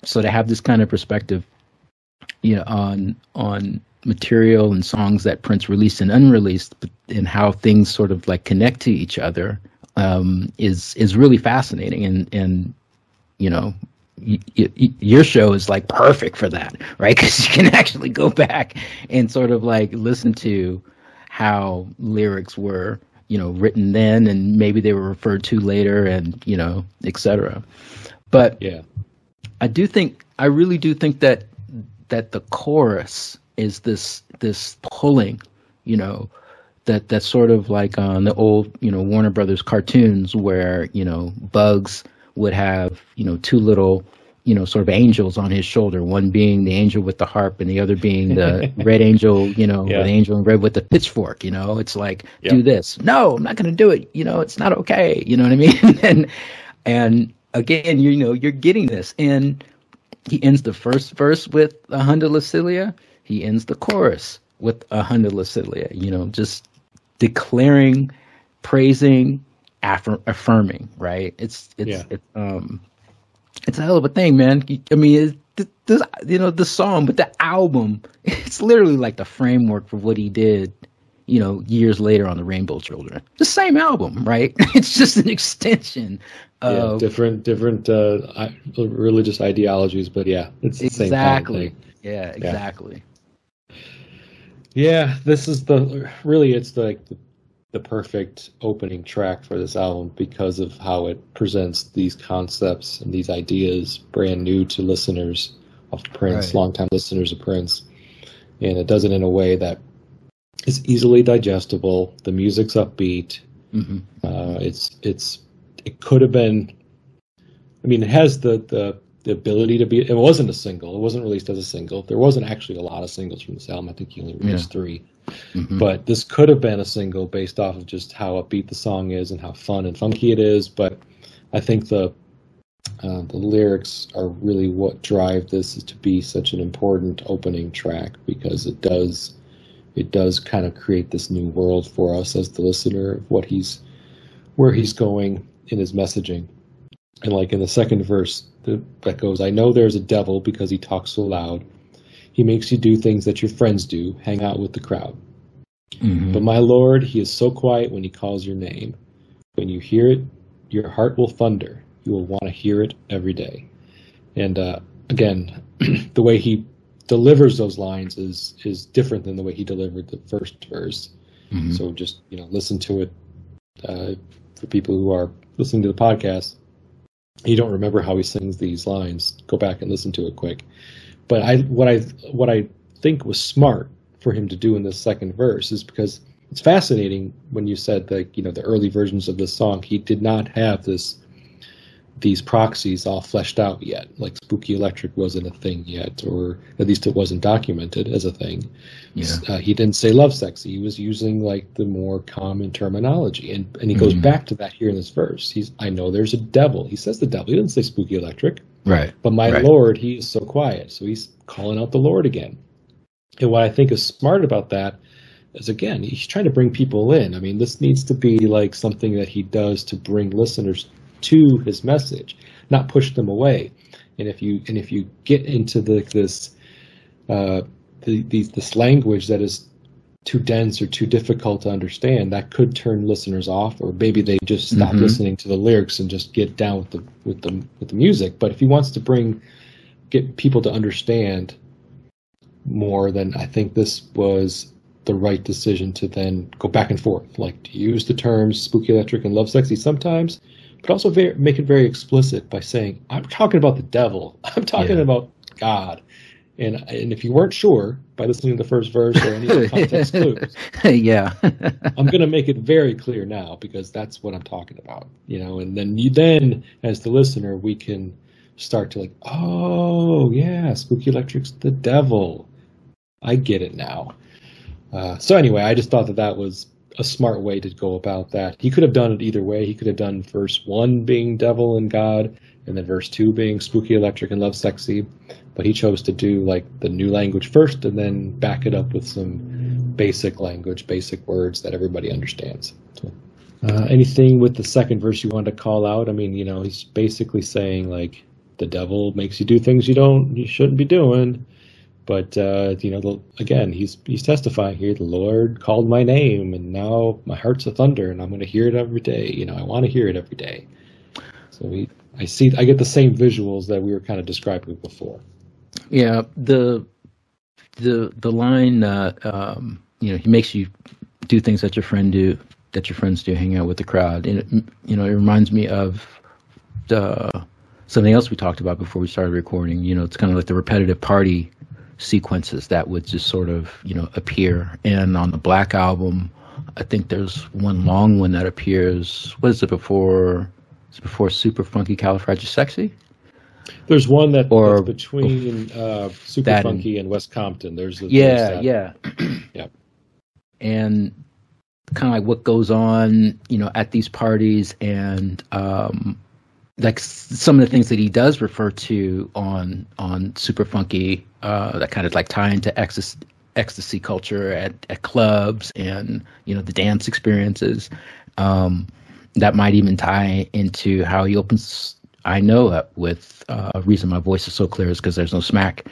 So to have this kind of perspective, on material and songs that Prince released and unreleased, and how things sort of like connect to each other is really fascinating, and you know, your show is like perfect for that, right? Because you can actually go back and sort of like listen to how lyrics were, you know, written then, and maybe they were referred to later, and you know, etc. But yeah, I really do think that the chorus is this pulling, you know, that's sort of like on the old, you know, Warner Brothers cartoons where, you know, Bugs would have, you know, two little, you know, sort of angels on his shoulder, one being the angel with the harp and the other being the red angel, you know, the angel in red with the pitchfork, you know. It's like, do this. No, I'm not going to do it. You know, it's not okay. You know what I mean? and again, you know, you're getting this. And he ends the first verse with a Hunda Lacilia. He ends the chorus with a Hunda Lacilia, you know, just declaring, praising, affirming, right? It's a hell of a thing, man. I mean, this, you know, the song, but the album, it's literally like the framework for what he did, you know, years later on the Rainbow Children. The same album, right? It's just an extension of different religious ideologies, but yeah, it's the same kind of thing. Yeah, exactly. Yeah, this is it's the perfect opening track for this album because of how it presents these concepts and these ideas brand new to listeners of Prince, longtime listeners of Prince. And it does it in a way that is easily digestible. The music's upbeat. Mm-hmm. It could have been, I mean, it has the ability to be, it wasn't a single. It wasn't released as a single. There wasn't actually a lot of singles from this album. I think he only released 3. Mm-hmm. But this could have been a single based off of just how upbeat the song is and how fun and funky it is. But I think the lyrics are really what drive this to be such an important opening track, because it does kind of create this new world for us as the listener of where he's going in his messaging. And like in the second verse that goes, I know there's a devil because he talks so loud. He makes you do things that your friends do, hang out with the crowd. Mm-hmm. But my Lord, he is so quiet when he calls your name. When you hear it, your heart will thunder. You will want to hear it every day. And again, the way he delivers those lines is different than the way he delivered the first verse. Mm-hmm. So just, you know, listen to it for people who are listening to the podcast. You don't remember how he sings these lines, go back and listen to it quick. But what I think was smart for him to do in this second verse is because it's fascinating when you said that, you know, the early versions of this song, he did not have these proxies all fleshed out yet. Like Spooky Electric wasn't a thing yet, or at least it wasn't documented as a thing. Yeah. He didn't say Lovesexy. He was using like the more common terminology. And he goes back to that here in this verse. I know there's a devil. He says the devil. He doesn't say Spooky Electric. Right. But my Lord, he is so quiet. So he's calling out the Lord again. And what I think is smart about that is, again, he's trying to bring people in. I mean, this needs to be like something that he does to bring listeners to his message, not push them away. And if you get into this language that is too dense or too difficult to understand, that could turn listeners off, or maybe they just stop listening to the lyrics and just get down with the music. But if he wants to get people to understand more, then I think this was the right decision to then go back and forth, like to use the terms Spooky Electric and Lovesexy sometimes, but also make it very explicit by saying, I'm talking about the devil. I'm talking about God. And if you weren't sure by listening to the first verse or any of the context clues, I'm going to make it very clear now, because that's what I'm talking about, you know. And then as the listener, we can start to like, oh yeah, Spooky Electric's the devil. I get it now. So anyway, I just thought that was a smart way to go about that. He could have done it either way. He could have done verse 1 being devil and God, and then verse 2 being Spooky Electric and Lovesexy. But he chose to do like the new language first, and then back it up with some basic language, basic words that everybody understands. So, anything with the second verse you wanted to call out? I mean, you know, he's basically saying like the devil makes you do things you shouldn't be doing. But again, he's testifying here. The Lord called my name, and now my heart's a thunder, and I'm going to hear it every day. I want to hear it every day. So I get the same visuals that we were kind of describing before. Yeah, the line, he makes you do things that your friends do, hang out with the crowd, and it reminds me of something else we talked about before we started recording. It's kind of like the repetitive party sequences that would just sort of appear. And on the Black album, I think there's one long one that appears. What is it before? It's before Super Funky Califragisexy. There's one that's between Super Funky and West Compton. Yeah. And kind of like what goes on, at these parties, and like some of the things that he does refer to on Super Funky, that kind of like tie into ecstasy culture at clubs, and the dance experiences, that might even tie into how he opens I Know with reason my voice is so clear is because there's no smack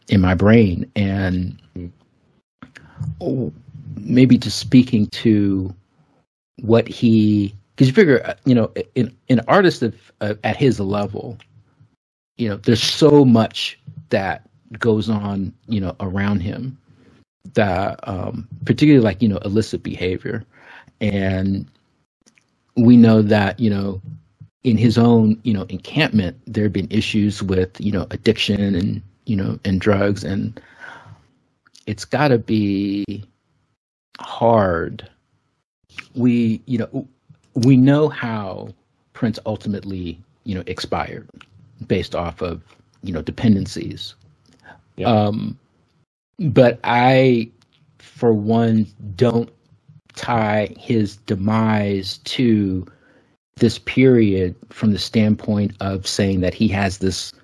in my brain. And maybe just speaking to what he, because you figure, in an artist at his level, there's so much that goes on, around him, that particularly like, illicit behavior. And we know that, in his own, encampment, there have been issues with, addiction and, and drugs, and it's got to be hard. We know how Prince ultimately, expired based off of, dependencies. Yeah. But I, for one, don't tie his demise to this period from the standpoint of saying that he has this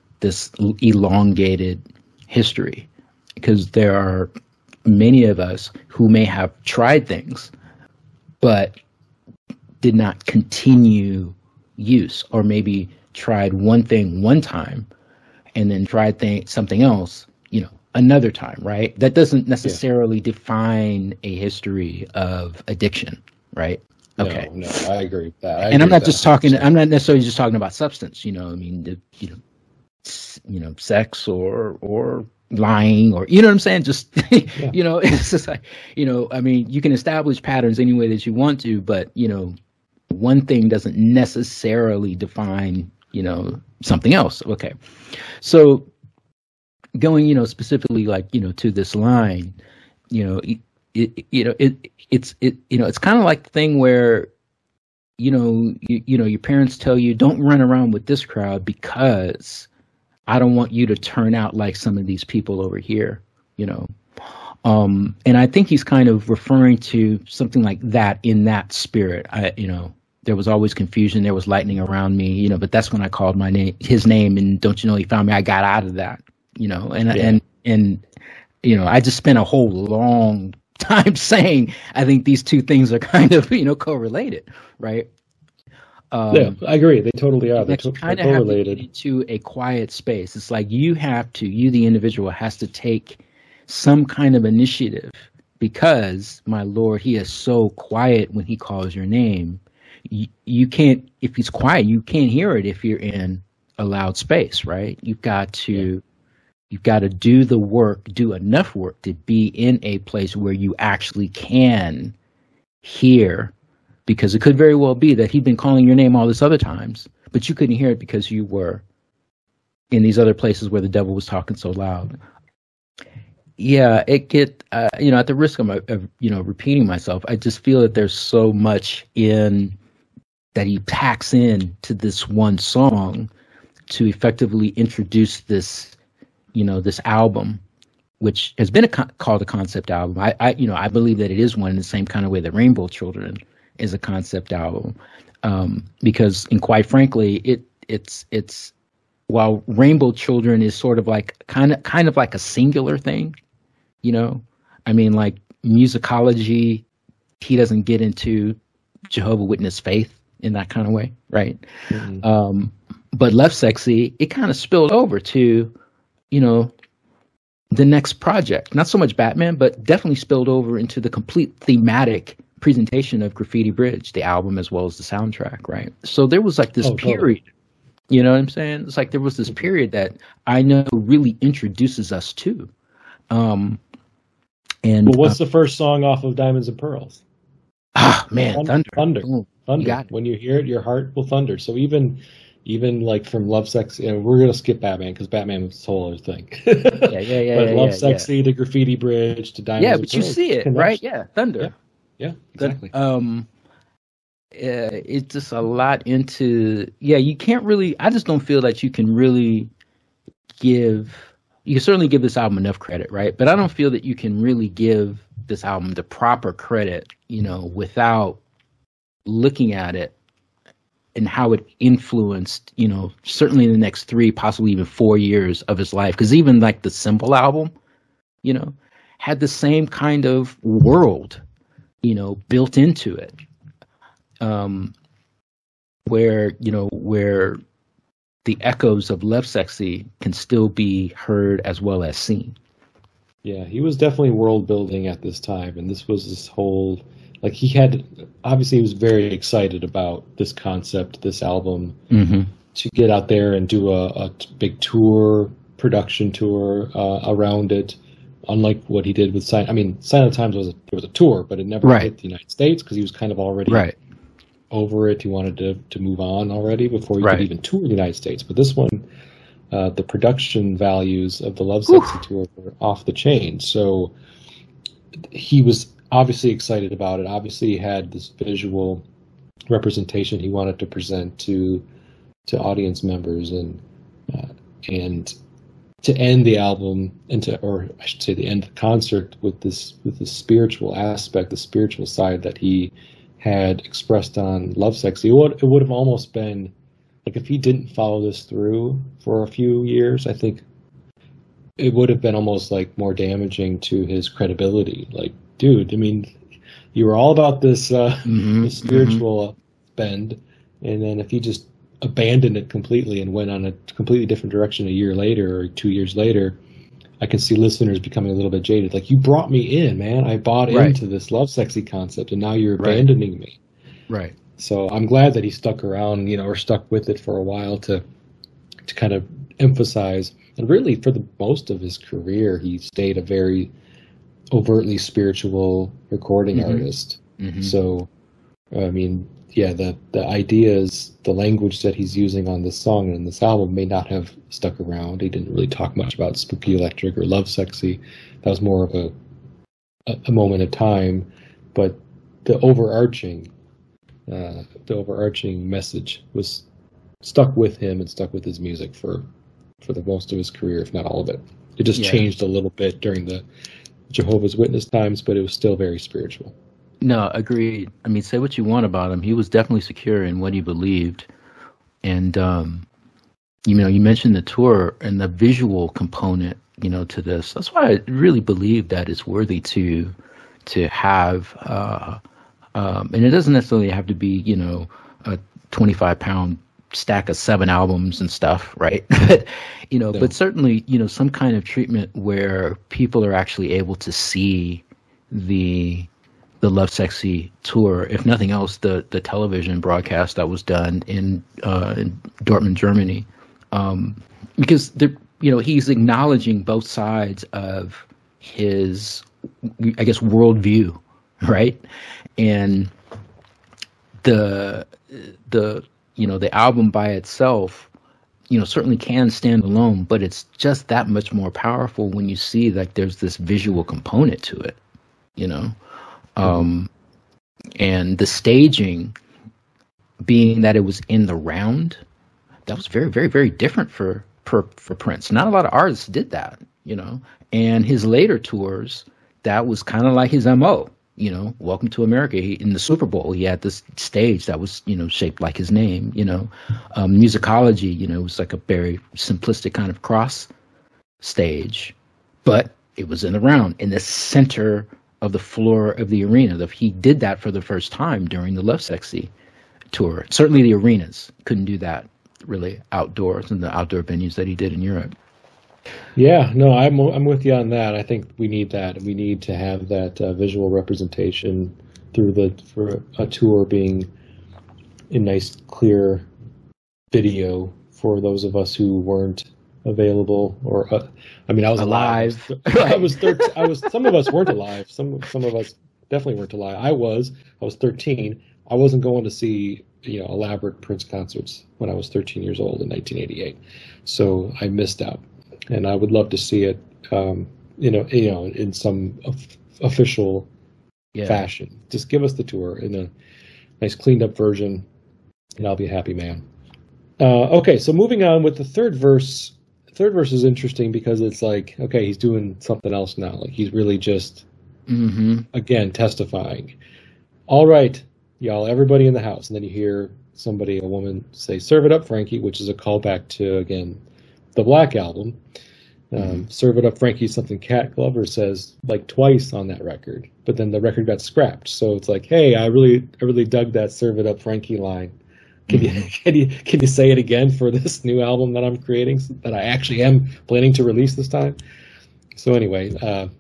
elongated history, because there are many of us who may have tried things but did not continue use, or maybe tried one thing one time and then tried something else another time, right? That doesn't necessarily define a history of addiction, right? Okay. No, I agree with that. I'm not necessarily just talking about substance, sex or lying, or, what I'm saying? Just, it's just like, you can establish patterns any way that you want to, but, one thing doesn't necessarily define, something else. Okay. So going, specifically like, to this line, it's kind of like the thing where, your parents tell you, don't run around with this crowd because I don't want you to turn out like some of these people over here, and I think he's kind of referring to something like that in that spirit. There was always confusion. There was lightning around me, but that's when I called his name, and don't you know, he found me. I got out of that, and I just spent a whole long time saying I think these two things are kind of correlated, right? Yeah, I agree. They totally are. They're kind of correlated. Have to get into a quiet space. It's like you, the individual, has to take some kind of initiative, because, my Lord, he is so quiet when he calls your name. You can't, if he's quiet, you can't hear it if you're in a loud space, right? You've got to do the work, do enough work to be in a place where you actually can hear, because it could very well be that he'd been calling your name all this other times, but you couldn't hear it because you were in these other places where the devil was talking so loud. Yeah, at the risk of repeating myself, I just feel that there's so much in that he packs in to this one song to effectively introduce this, this album, which has been called a concept album. I believe that it is one in the same kind of way that Rainbow Children is a concept album, because, and quite frankly, it's while Rainbow Children is sort of like kind of like a singular thing, like musicology, he doesn't get into Jehovah Witness faith in that kind of way, right? Mm-hmm. But Lovesexy, it kind of spilled over to, the next project. Not so much Batman, but definitely spilled over into the complete thematic presentation of Graffiti Bridge, the album as well as the soundtrack, right? So there was like this period, you know what I'm saying? It's like there was this period that I know really introduces us to. And what's the first song off of Diamonds and Pearls? Ah, man, Thunder. Ooh, Thunder. When you hear it, your heart will thunder. So even like from Lovesexy, and we're gonna skip Batman because Batman was a whole other thing. But Lovesexy to Graffiti Bridge to Diamonds. Yeah, but you see it, right? Yeah, Thunder. Yeah, exactly. It's just a lot into. Yeah, you can't really. I just don't feel that you can really give. You can certainly give this album enough credit, right? But I don't feel that you can really give this album the proper credit, you know, without looking at it and how it influenced, you know, certainly in the next 3, possibly even 4 years of his life. Because even like the Symbol album, you know, had the same kind of world, you know, built into it. Where the echoes of Lovesexy can still be heard as well as seen. Yeah, he was definitely world building at this time, and this was this whole, like, he was very excited about this concept, this album, to get out there and do a big production tour around it. Unlike what he did with Sign of Times was a tour, but it never hit the United States because he was kind of already over it. He wanted to move on already before he could even tour the United States. But this one, the production values of the Lovesexy tour were off the chain. So he was obviously excited about it. Obviously, he had this visual representation he wanted to present to audience members, and to end the album or I should say, the end of the concert with this spiritual aspect, the spiritual side that he had expressed on Lovesexy. It would have almost been like, if he didn't follow this through for a few years, I think it would have been almost like more damaging to his credibility. Like, dude, I mean, you were all about this this spiritual bend, and then if he just abandoned it completely and went on a completely different direction a year later or 2 years later, I can see listeners becoming a little bit jaded. Like, you brought me in, man. I bought into this Lovesexy concept, and now you're abandoning me. Right. So I'm glad that he stuck around, you know, or stuck with it for a while to kind of emphasize. And really, for the most of his career, he stayed a very overtly spiritual recording artist. So, I mean, yeah, the ideas, the language that he's using on this song and this album may not have stuck around. He didn't really talk much about Spooky Electric or Lovesexy. That was more of a moment in time. But the overarching message was stuck with him and stuck with his music for the most of his career, if not all of it. It just changed a little bit during the Jehovah's Witness times, but it was still very spiritual. No, agreed. I mean, say what you want about him. He was definitely secure in what he believed. And, you know, you mentioned the tour and the visual component, you know, to this. That's why I really believe that it's worthy to have, and it doesn't necessarily have to be, you know, a 25-pound stack of 7 albums and stuff, right? But, you know, but certainly, you know, some kind of treatment where people are actually able to see the Lovesexy tour, if nothing else, the television broadcast that was done in Dortmund, Germany, because you know, he's acknowledging both sides of his, I guess, worldview, right? And the you know, the album by itself, you know, certainly can stand alone, but it's just that much more powerful when you see that there's this visual component to it, you know. And the staging, being that it was in the round, that was very, very, very different for Prince. Not a lot of artists did that, you know. And his later tours, that was kind of like his MO, you know. Welcome to America. In the Super Bowl, he had this stage that was, you know, shaped like his name, you know. Musicology, you know, was like a very simplistic kind of cross stage, but it was in the round, in the center of the floor of the arena. He did that for the first time during the Lovesexy tour. Certainly the arenas couldn't do that really outdoors, and the outdoor venues that he did in Europe. Yeah, no, I'm with you on that. I think we need that. We need to have that visual representation for a tour being a nice, clear video for those of us who weren't available. Or I mean, I was alive. I was 13. Some of us weren't alive. Some of us definitely weren't alive. I was 13. I wasn't going to see elaborate Prince concerts when I was 13 years old in 1988. So I missed out. And I would love to see it, in some official fashion. Just give us the tour in a nice cleaned up version, and I'll be a happy man. Okay, so moving on with the third verse. Third verse is interesting because it's like, okay, he's doing something else now. Like he's really just, again, testifying. All right, y'all, everybody in the house. And then you hear a woman say, "Serve it up, Frankie," which is a callback to, again, the Black Album. "Serve it up, Frankie," something Cat Glover says like twice on that record, but then the record got scrapped. So it's like, hey, I really dug that "Serve it up, Frankie" line. Can you say it again for this new album that I'm creating, that I actually am planning to release this time? So anyway,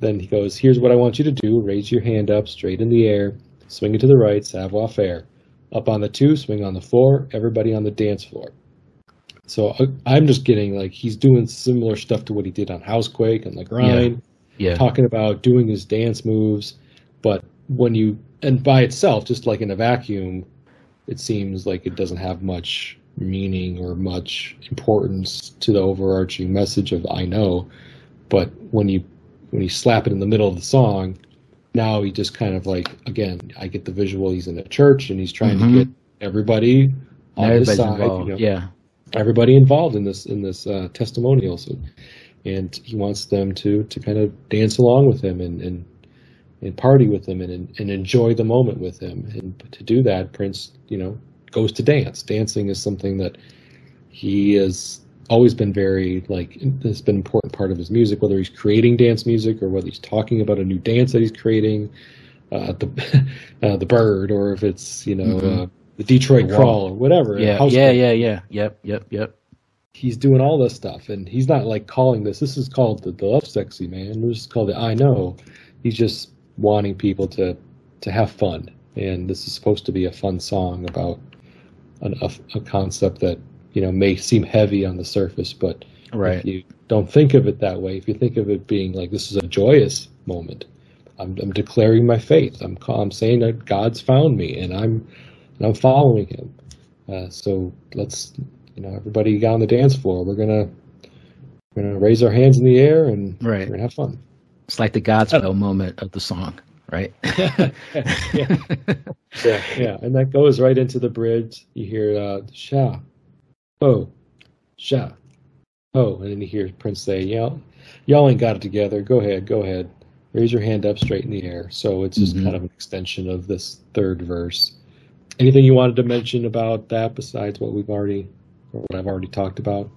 then he goes, "Here's what I want you to do: raise your hand up, straight in the air, swing it to the right, savoir faire. Up on the 2, swing on the 4, everybody on the dance floor." So I'm just getting like he's doing similar stuff to what he did on Housequake and The Grind, talking about doing his dance moves. But and by itself, just like in a vacuum, it seems like it doesn't have much meaning or much importance to the overarching message of "I know." But when you slap it in the middle of the song, now he just kind of like, again, I get the visual. He's in a church and he's trying to get everybody on his side. Involved. Everybody involved in this testimonial, and he wants them to kind of dance along with him and party with him and enjoy the moment with him. And to do that, Prince, goes to dance. Dancing is something that he has always been it's been an important part of his music, whether he's creating dance music or whether he's talking about a new dance that he's creating, the Bird, or if it's the Detroit Crawl or whatever. Yep. He's doing all this stuff, and he's not like calling this. This is called the Lovesexy, man. This is called the "I Know." He's just wanting people to have fun, and this is supposed to be a fun song about a concept that may seem heavy on the surface, but if you don't think of it that way, if you think of it being like this is a joyous moment, I'm declaring my faith. I'm saying that God's found me, and I'm following him. So let's, everybody get on the dance floor. We're gonna raise our hands in the air and we're gonna have fun. It's like the Godspell moment of the song, right? yeah. And that goes right into the bridge. You hear "sha, ho, sha, ho," and then you hear Prince say, "Y'all ain't got it together. Go ahead. Raise your hand up, straight in the air." So it's just kind of an extension of this third verse. Anything you wanted to mention about that besides what I've already talked about?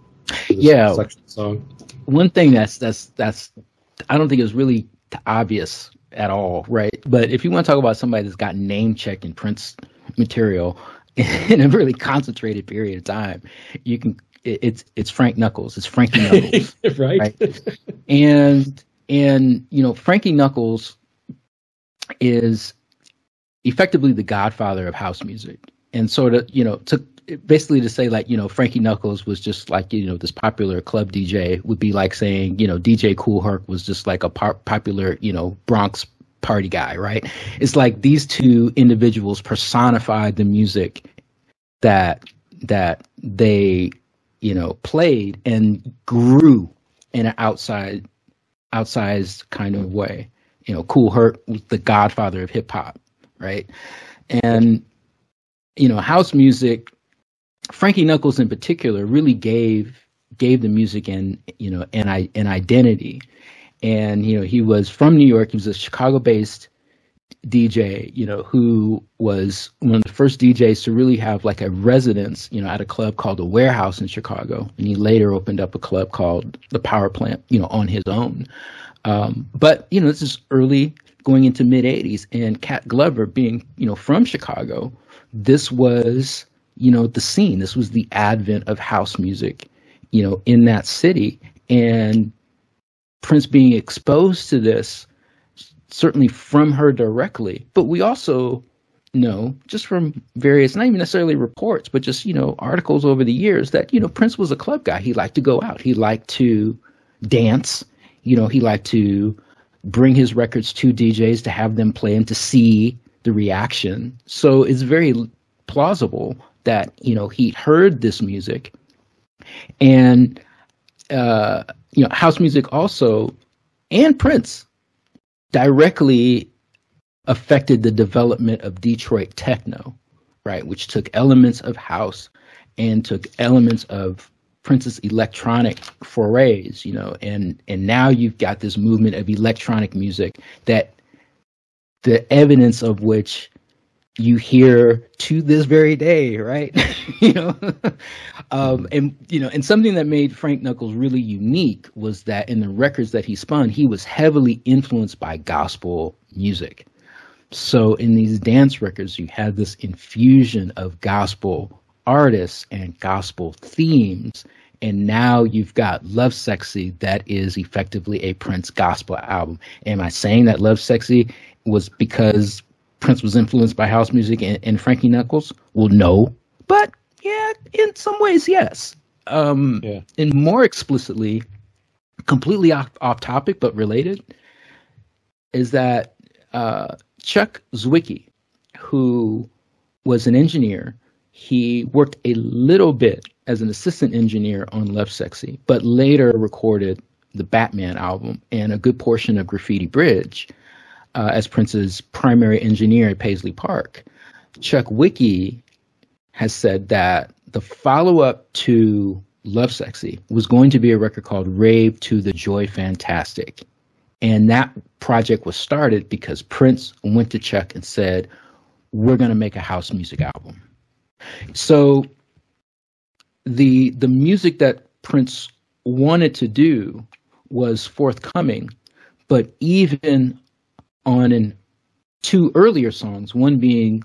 Yeah. Section of the song? One thing that's I don't think is really obvious at all, right? But if you want to talk about somebody that's got name check in Prince material in a really concentrated period of time, it's Frank Knuckles. It's Frankie Knuckles. right? And Frankie Knuckles is effectively the godfather of house music, and sort of took basically to say like Frankie Knuckles was just like this popular club DJ would be like saying DJ Kool Herc was just like a popular Bronx party guy, right? It's like these two individuals personified the music that they played and grew in an outsized kind of way. Kool Herc was the godfather of hip hop, right? And house music, Frankie Knuckles in particular, really gave the music an identity. And he was from New York. He was a Chicago-based DJ, who was one of the first DJs to really have like a residence, at a club called the Warehouse in Chicago. And he later opened up a club called the Power Plant, on his own. But this is early going into mid 80s, and Cat Glover being, from Chicago, this was, the scene. This was the advent of house music, in that city. And Prince being exposed to this, certainly from her directly, but we also know just from various, not even necessarily reports, but just, articles over the years that, Prince was a club guy. He liked to go out. He liked to dance. He liked to bring his records to DJs to have them play and to see the reaction. So it's very plausible that, he heard this music. And, house music also, and Prince, directly affected the development of Detroit techno, right, which took elements of house and took elements of Prince's electronic forays, and now you've got this movement of electronic music that the evidence of which you hear to this very day, right? And something that made Frank Knuckles really unique was that in the records that he spun, he was heavily influenced by gospel music. So in these dance records, you had this infusion of gospel artists and gospel themes. And now you've got Lovesexy, that is effectively a Prince gospel album. Am I saying that Lovesexy was because Prince was influenced by house music and Frankie Knuckles? Well, no. But yeah, in some ways, yes. And more explicitly, completely off topic, but related, is that Chuck Zwicky, who was an engineer, he worked a little bit as an assistant engineer on Lovesexy, but later recorded the Batman album and a good portion of Graffiti Bridge as Prince's primary engineer at Paisley Park. Chuck Zwicky has said that the follow-up to Lovesexy was going to be a record called Rave to the Joy Fantastic. And that project was started because Prince went to Chuck and said, we're going to make a house music album. So the music that Prince wanted to do was forthcoming, but even on two earlier songs, one being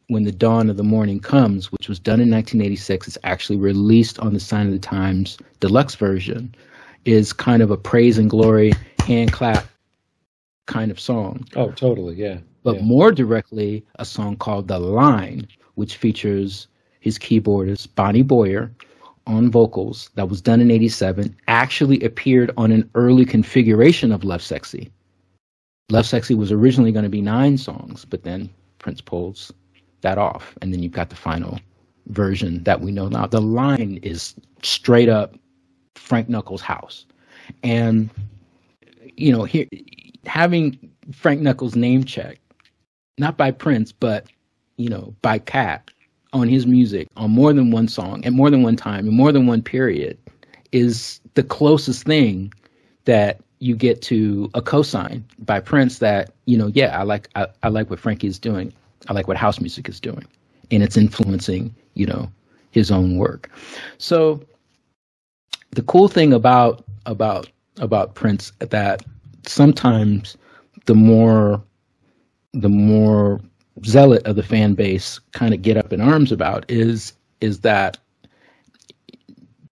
When the Dawn of the Morning Comes, which was done in 1986, it's actually released on the Sign of the Times deluxe version, is kind of a praise and glory, hand clap kind of song. Oh, totally, yeah. But more directly, a song called The Line, which features his keyboardist, Bonnie Boyer, on vocals, that was done in 87, actually appeared on an early configuration of Lovesexy. Lovesexy was originally going to be 9 songs, but then Prince pulls that off, and then you've got the final version that we know now. The Line is straight up Frank Knuckles' house. And, here, having Frank Knuckles' name checked, not by Prince, but, by Cat, on his music, on more than one song, at more than one time, in more than one period, is the closest thing that you get to a cosign by Prince that, I like what Frankie is doing. I like what house music is doing. And it's influencing, his own work. So the cool thing about Prince, that sometimes the more zealot of the fan base kind of get up in arms about is that,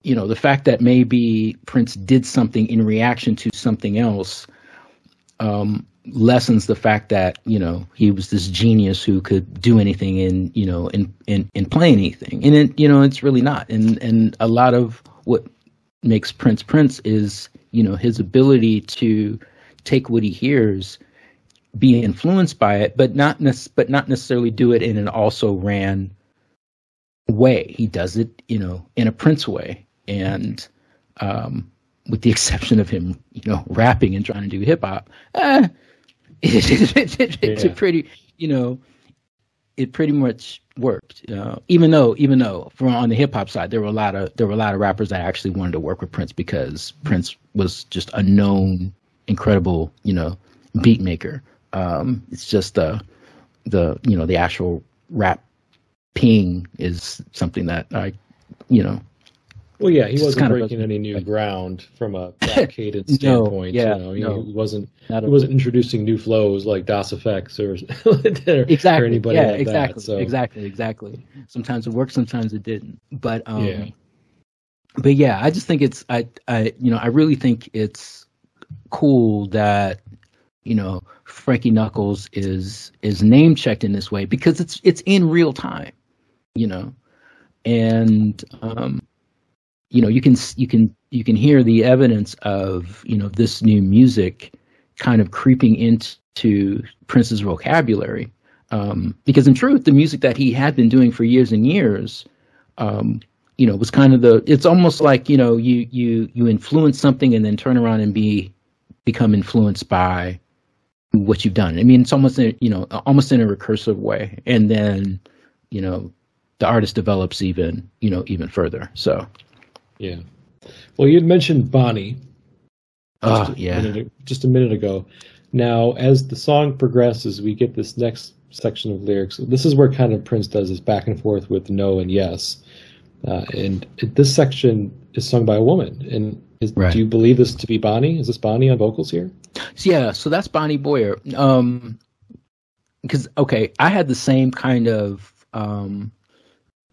the fact that maybe Prince did something in reaction to something else lessens the fact that, he was this genius who could do anything and play anything. And it's really not. And a lot of what makes Prince is, his ability to take what he hears, be influenced by it, but not necessarily do it in an also ran way. He does it, in a Prince way. And with the exception of him, rapping and trying to do hip hop, it's a pretty, it pretty much worked. Even though from on the hip hop side, there were a lot of rappers that actually wanted to work with Prince because Prince was just a known, incredible, beat maker. It's just the actual rap ping is something that I. Well, yeah, he wasn't breaking any new ground from a rap cadence standpoint. He wasn't introducing new flows like Das Effects or anybody like that. So. Exactly. Sometimes it worked, sometimes it didn't. But I just think it's I really think it's cool that, Frankie Knuckles is name checked in this way, because it's in real time, and you can hear the evidence of this new music kind of creeping into Prince's vocabulary, because in truth, the music that he had been doing for years and years, was kind of it's almost like you influence something and then turn around and become influenced by what you've done. I mean, it's almost almost in a recursive way, and then the artist develops even further. So yeah. Well, you'd mentioned Bonnie just a minute ago. Now, as the song progresses, we get this next section of lyrics. This is where kind of Prince does this back and forth with no and yes. And this section is sung by a woman. And do you believe this to be Bonnie? Is this Bonnie on vocals here? Yeah, so that's Bonnie Boyer. Because I had the same kind of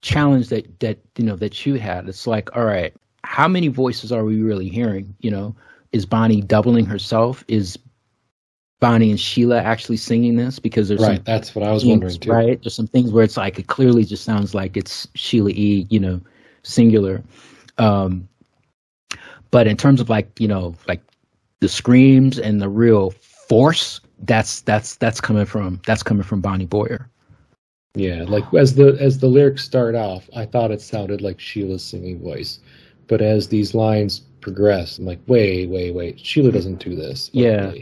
challenge that you had. It's like, all right, how many voices are we really hearing? Is Bonnie doubling herself? Is Bonnie and Sheila actually singing this? Because there's that's what I was wondering too. Right, there's some things where it's like it clearly just sounds like it's Sheila E. Singular. But in terms of like the screams and the real force, that's coming from Bonnie Boyer. Yeah, like as the lyrics start off, I thought it sounded like Sheila's singing voice, but as these lines progress, I'm like, wait, Sheila doesn't do this. Yeah,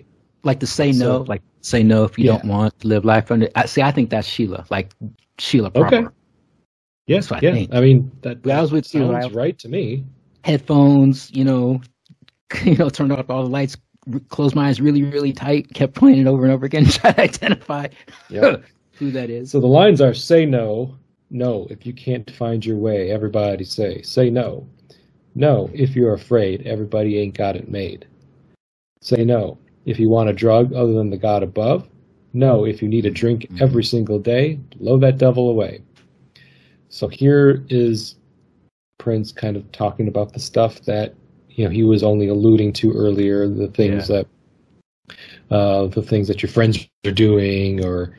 like to say no, like say no if you don't want to live life under. I think that's Sheila, like Sheila proper. Okay. Yes, I think. I mean, that was with sounds right to me. Headphones, turned off all the lights, closed my eyes really, really tight, kept playing it over and over again, try to identify who that is. So the lines are: say no, no, if you can't find your way, everybody say no. No, if you're afraid, everybody ain't got it made. Say no, if you want a drug other than the God above. No, if you need a drink every single day, blow that devil away. So here is Prince kind of talking about the stuff that he was only alluding to earlier, the things that your friends are doing, or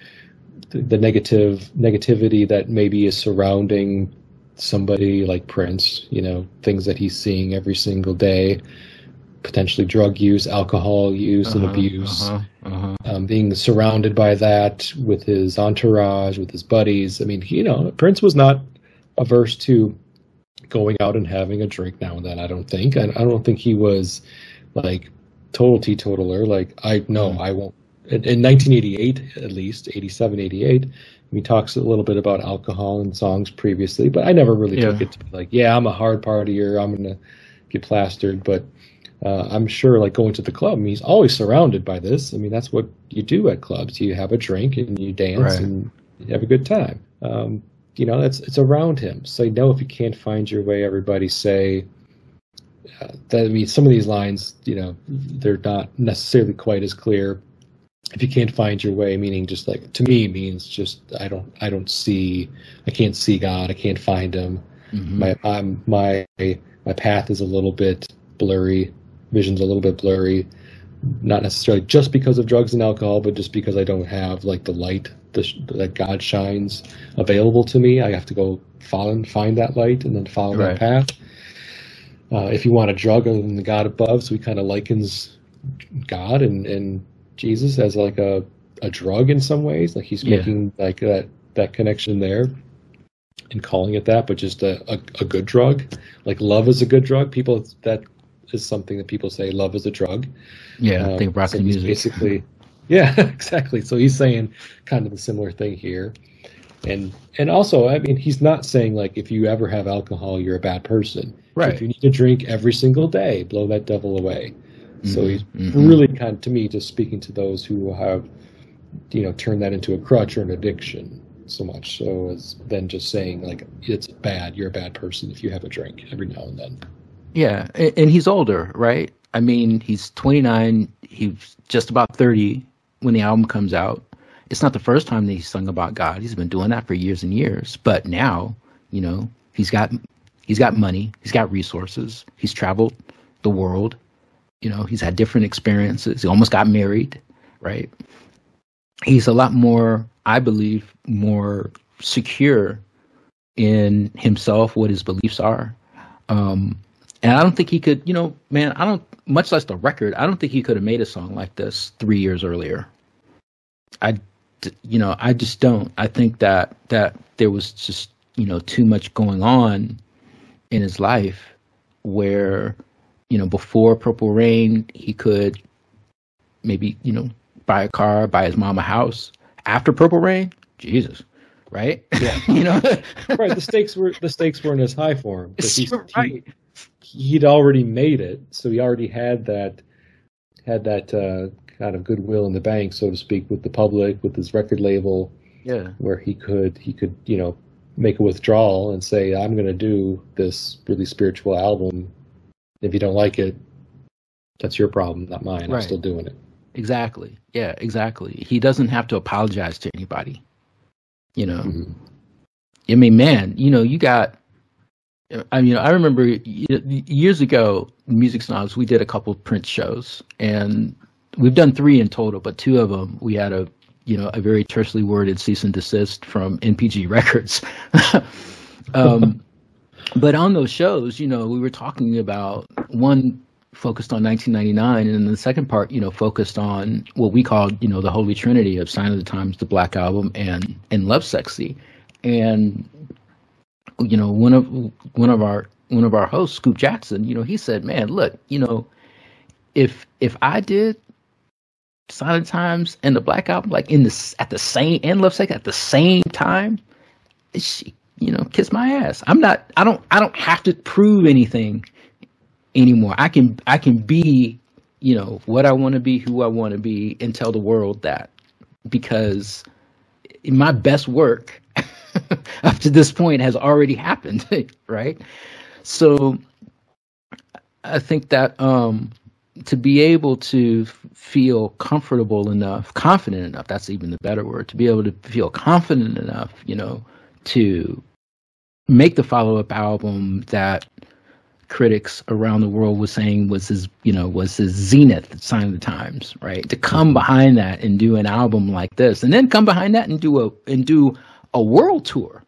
the negativity that maybe is surrounding somebody like Prince, things that he's seeing every single day, potentially drug use, alcohol use and abuse, being surrounded by that with his entourage, with his buddies. I mean, Prince was not averse to going out and having a drink now and then. I don't think he was like total teetotaler. Like I won't. In 1988, at least 87, 88, he talks a little bit about alcohol in songs previously, but I never really took it to be like, I'm a hard partier, I'm gonna get plastered. But I'm sure, like going to the club, he's always surrounded by this. I mean, that's what you do at clubs. You have a drink and you dance and you have a good time. It's around him. Say no if you can't find your way. Everybody say that. I mean, some of these lines, they're not necessarily quite as clear. If you can't find your way, meaning just like, to me, means just I can't see God. I can't find him. Mm-hmm. My path is a little bit blurry. Vision's a little bit blurry. Not necessarily just because of drugs and alcohol, but just because I don't have like the light that God shines available to me. I have to go find that light and then follow that path. If you want a drug other than the God above, so he kind of likens God and Jesus as like a drug in some ways. Like he's making like that connection there and calling it that, but just a good drug. Like love is a good drug. That is something that people say, love is a drug. Yeah, I think rock and music. Basically, yeah, exactly. So he's saying kind of a similar thing here. And also, I mean, he's not saying like if you ever have alcohol, you're a bad person. Right. So if you need to drink every single day, blow that devil away. So he's really kind of, to me, just speaking to those who have, turned that into a crutch or an addiction so much so as then just saying like, it's bad, you're a bad person if you have a drink every now and then. Yeah, and he's older, right? I mean, he's 29, he's just about 30 when the album comes out. It's not the first time that he's sung about God. He's been doing that for years and years. But now, he's got money, he's got resources, he's traveled the world. You know, he's had different experiences. He almost got married, right? He's a lot more, I believe, more secure in himself, what his beliefs are. And I don't think he could, you know, man, much less the record, I don't think he could have made a song like this 3 years earlier. I just don't. I think that there was just, you know, too much going on in his life where, you know, before Purple Rain, he could maybe, you know, buy a car, buy his mom a house. After Purple Rain, Jesus, right? Yeah. You know, right. The stakes weren't as high for him. Right. He'd already made it, so he already had that kind of goodwill in the bank, so to speak, with the public, with his record label. Yeah. Where he could, you know, make a withdrawal and say, I'm going to do this really spiritual album. If you don't like it, that's your problem, not mine. Right. I'm still doing it. Exactly. Yeah, exactly. He doesn't have to apologize to anybody. You know, I mean, man, you know, I remember years ago, Music Snobs, we did a couple of Prince shows, and we've done 3 in total, but 2 of them, we had a very tersely worded cease and desist from NPG Records. But on those shows, you know, we were talking about, one focused on 1999, and then the second part, you know, focused on what we called, you know, the Holy Trinity of Sign of the Times, the Black Album, and Lovesexy. And, you know, one of our hosts, Scoop Jackson, you know, he said, man, look, you know, if I did Sign of the Times and the Black Album like and Lovesexy at the same time, you know, kiss my ass. I don't have to prove anything anymore. I can be, you know, what I want to be, who I want to be, and tell the world that, because my best work up to this point has already happened, right? So I think that to be able to feel confident enough, that's even the better word, to be able to feel confident enough, you know, to make the follow-up album that critics around the world was saying was his zenith, Sign of the Times, right? To come behind that and do an album like this, and then come behind that and do a world tour,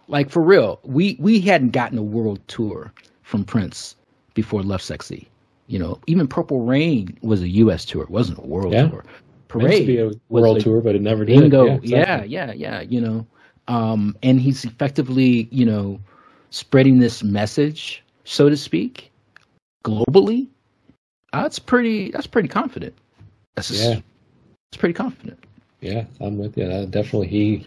like for real. We hadn't gotten a world tour from Prince before Lovesexy. You know, even Purple Rain was a U.S. tour. It wasn't a world tour. Parade be a world tour, but it never did. Bingo. Yeah, exactly. You know, and he's effectively, you know, spreading this message, so to speak, globally. That's pretty confident. It's pretty confident. Yeah, I'm with you. Definitely,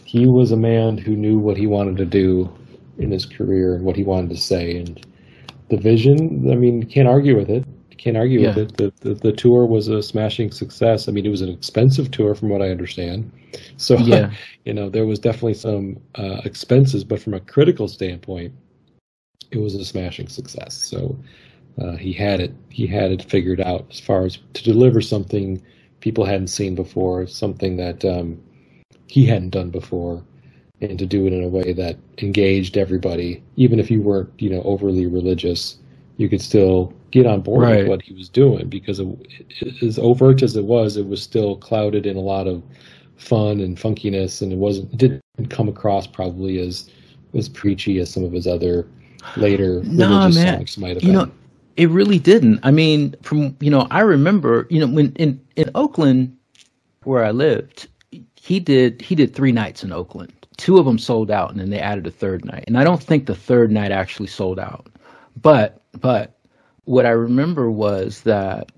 he was a man who knew what he wanted to do in his career and what he wanted to say, and the vision. I mean, you can't argue with it. With it. The tour was a smashing success. I mean, it was an expensive tour, from what I understand. So, you know, there was definitely some expenses, but from a critical standpoint, it was a smashing success. So he had it figured out as far as to deliver something people hadn't seen before, something that he hadn't done before, and to do it in a way that engaged everybody. Even if you weren't, you know, overly religious, you could still get on board with what he was doing, because as overt as it was still clouded in a lot of fun and funkiness, and it didn't come across probably as preachy as some of his other later religious songs might have been. You know, it really didn't. I mean, from, you know, I remember, you know, when in Oakland, where I lived, he did 3 nights in Oakland. 2 of them sold out, and then they added a 3rd night. And I don't think the 3rd night actually sold out. But what I remember was that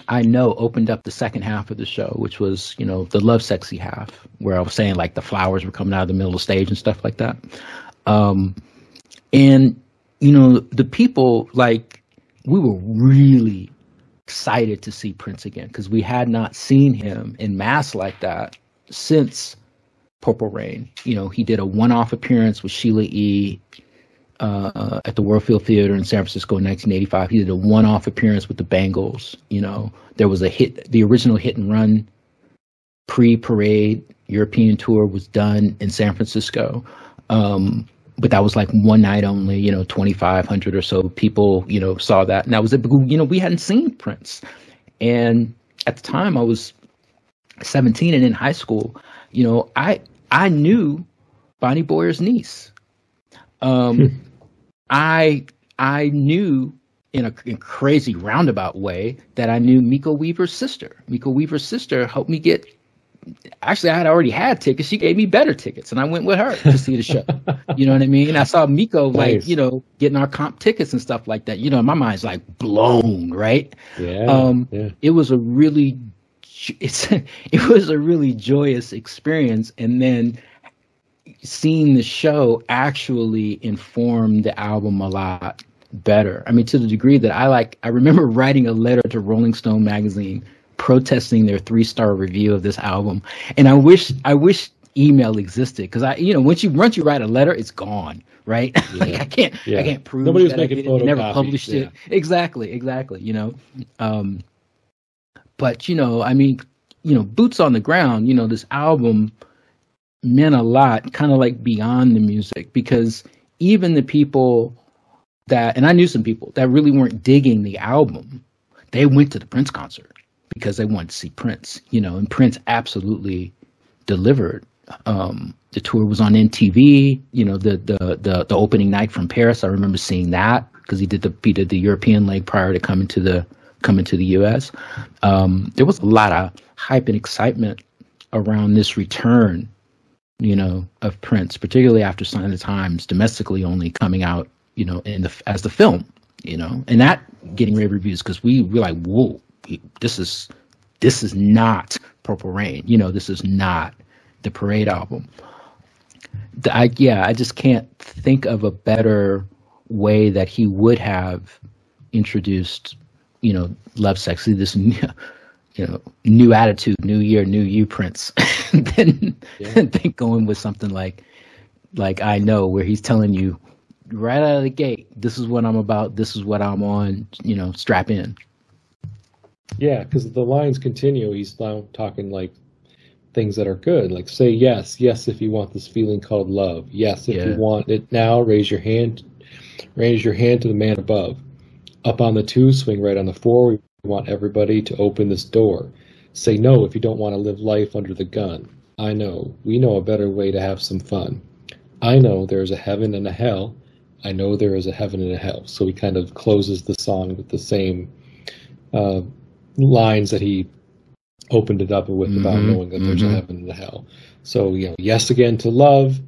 I know opened up the second half of the show, which was, you know, the Lovesexy half, where I was saying like the flowers were coming out of the middle of the stage and stuff like that. And, you know, the people, like, we were really excited to see Prince again, because we had not seen him in mass like that since Purple Rain. You know, he did a one-off appearance with Sheila E. At the Warfield Theater in San Francisco in 1985. He did a one-off appearance with the Bangles. You know, there was the original Hit and Run pre-Parade European tour was done in San Francisco. but that was like one night only, 2,500 or so people, saw that. And that was it. We hadn't seen Prince. And at the time I was 17 and in high school, I knew Bonnie Boyer's niece. I knew in a crazy roundabout way that I knew Miko Weaver's sister. Miko Weaver's sister helped me get. Actually, I had already had tickets. She gave me better tickets, and I went with her to see the show. You know what I mean? I saw Miko, nice. Getting our comp tickets and stuff like that. My mind's like blown, right? Yeah. It was a really joyous experience, and then seeing the show actually informed the album a lot better. I mean, to the degree that I remember writing a letter to Rolling Stone magazine protesting their 3-star review of this album. And I wish email existed, because once you write a letter, it's gone, right? Yeah. I can't prove nobody was that making photocopies. Never published it. Exactly. But boots on the ground, this album meant a lot, kind of like beyond the music, because even the people and I knew some people that really weren't digging the album, they went to the Prince concert because they wanted to see Prince, and Prince absolutely delivered. The tour was on MTV, the opening night from Paris. I remember seeing that because he did the European leg prior to coming to the US. There was a lot of hype and excitement around this return, of Prince, particularly after Sign of the Times, domestically only coming out, as the film, and that getting rave reviews, because we were like, whoa, this is not Purple Rain, this is not the Parade album. I just can't think of a better way that he would have introduced, Lovesexy, this new attitude, new year, new you Prince, than going with something like I Know, where he's telling you right out of the gate, this is what I'm about, this is what I'm on, strap in. Yeah, because the lines continue. He's now talking like things that are good, like say yes if you want this feeling called love. Yes, if you want it now, raise your hand to the man above. Up on the 2, swing right on the 4. We want everybody to open this door. Say no if you don't want to live life under the gun. I know, we know a better way to have some fun. I know there's a heaven and a hell. I know there is a heaven and a hell. So he kind of closes the song with the same lines that he opened it up with, about knowing that there's a heaven and a hell. So, yes again to love.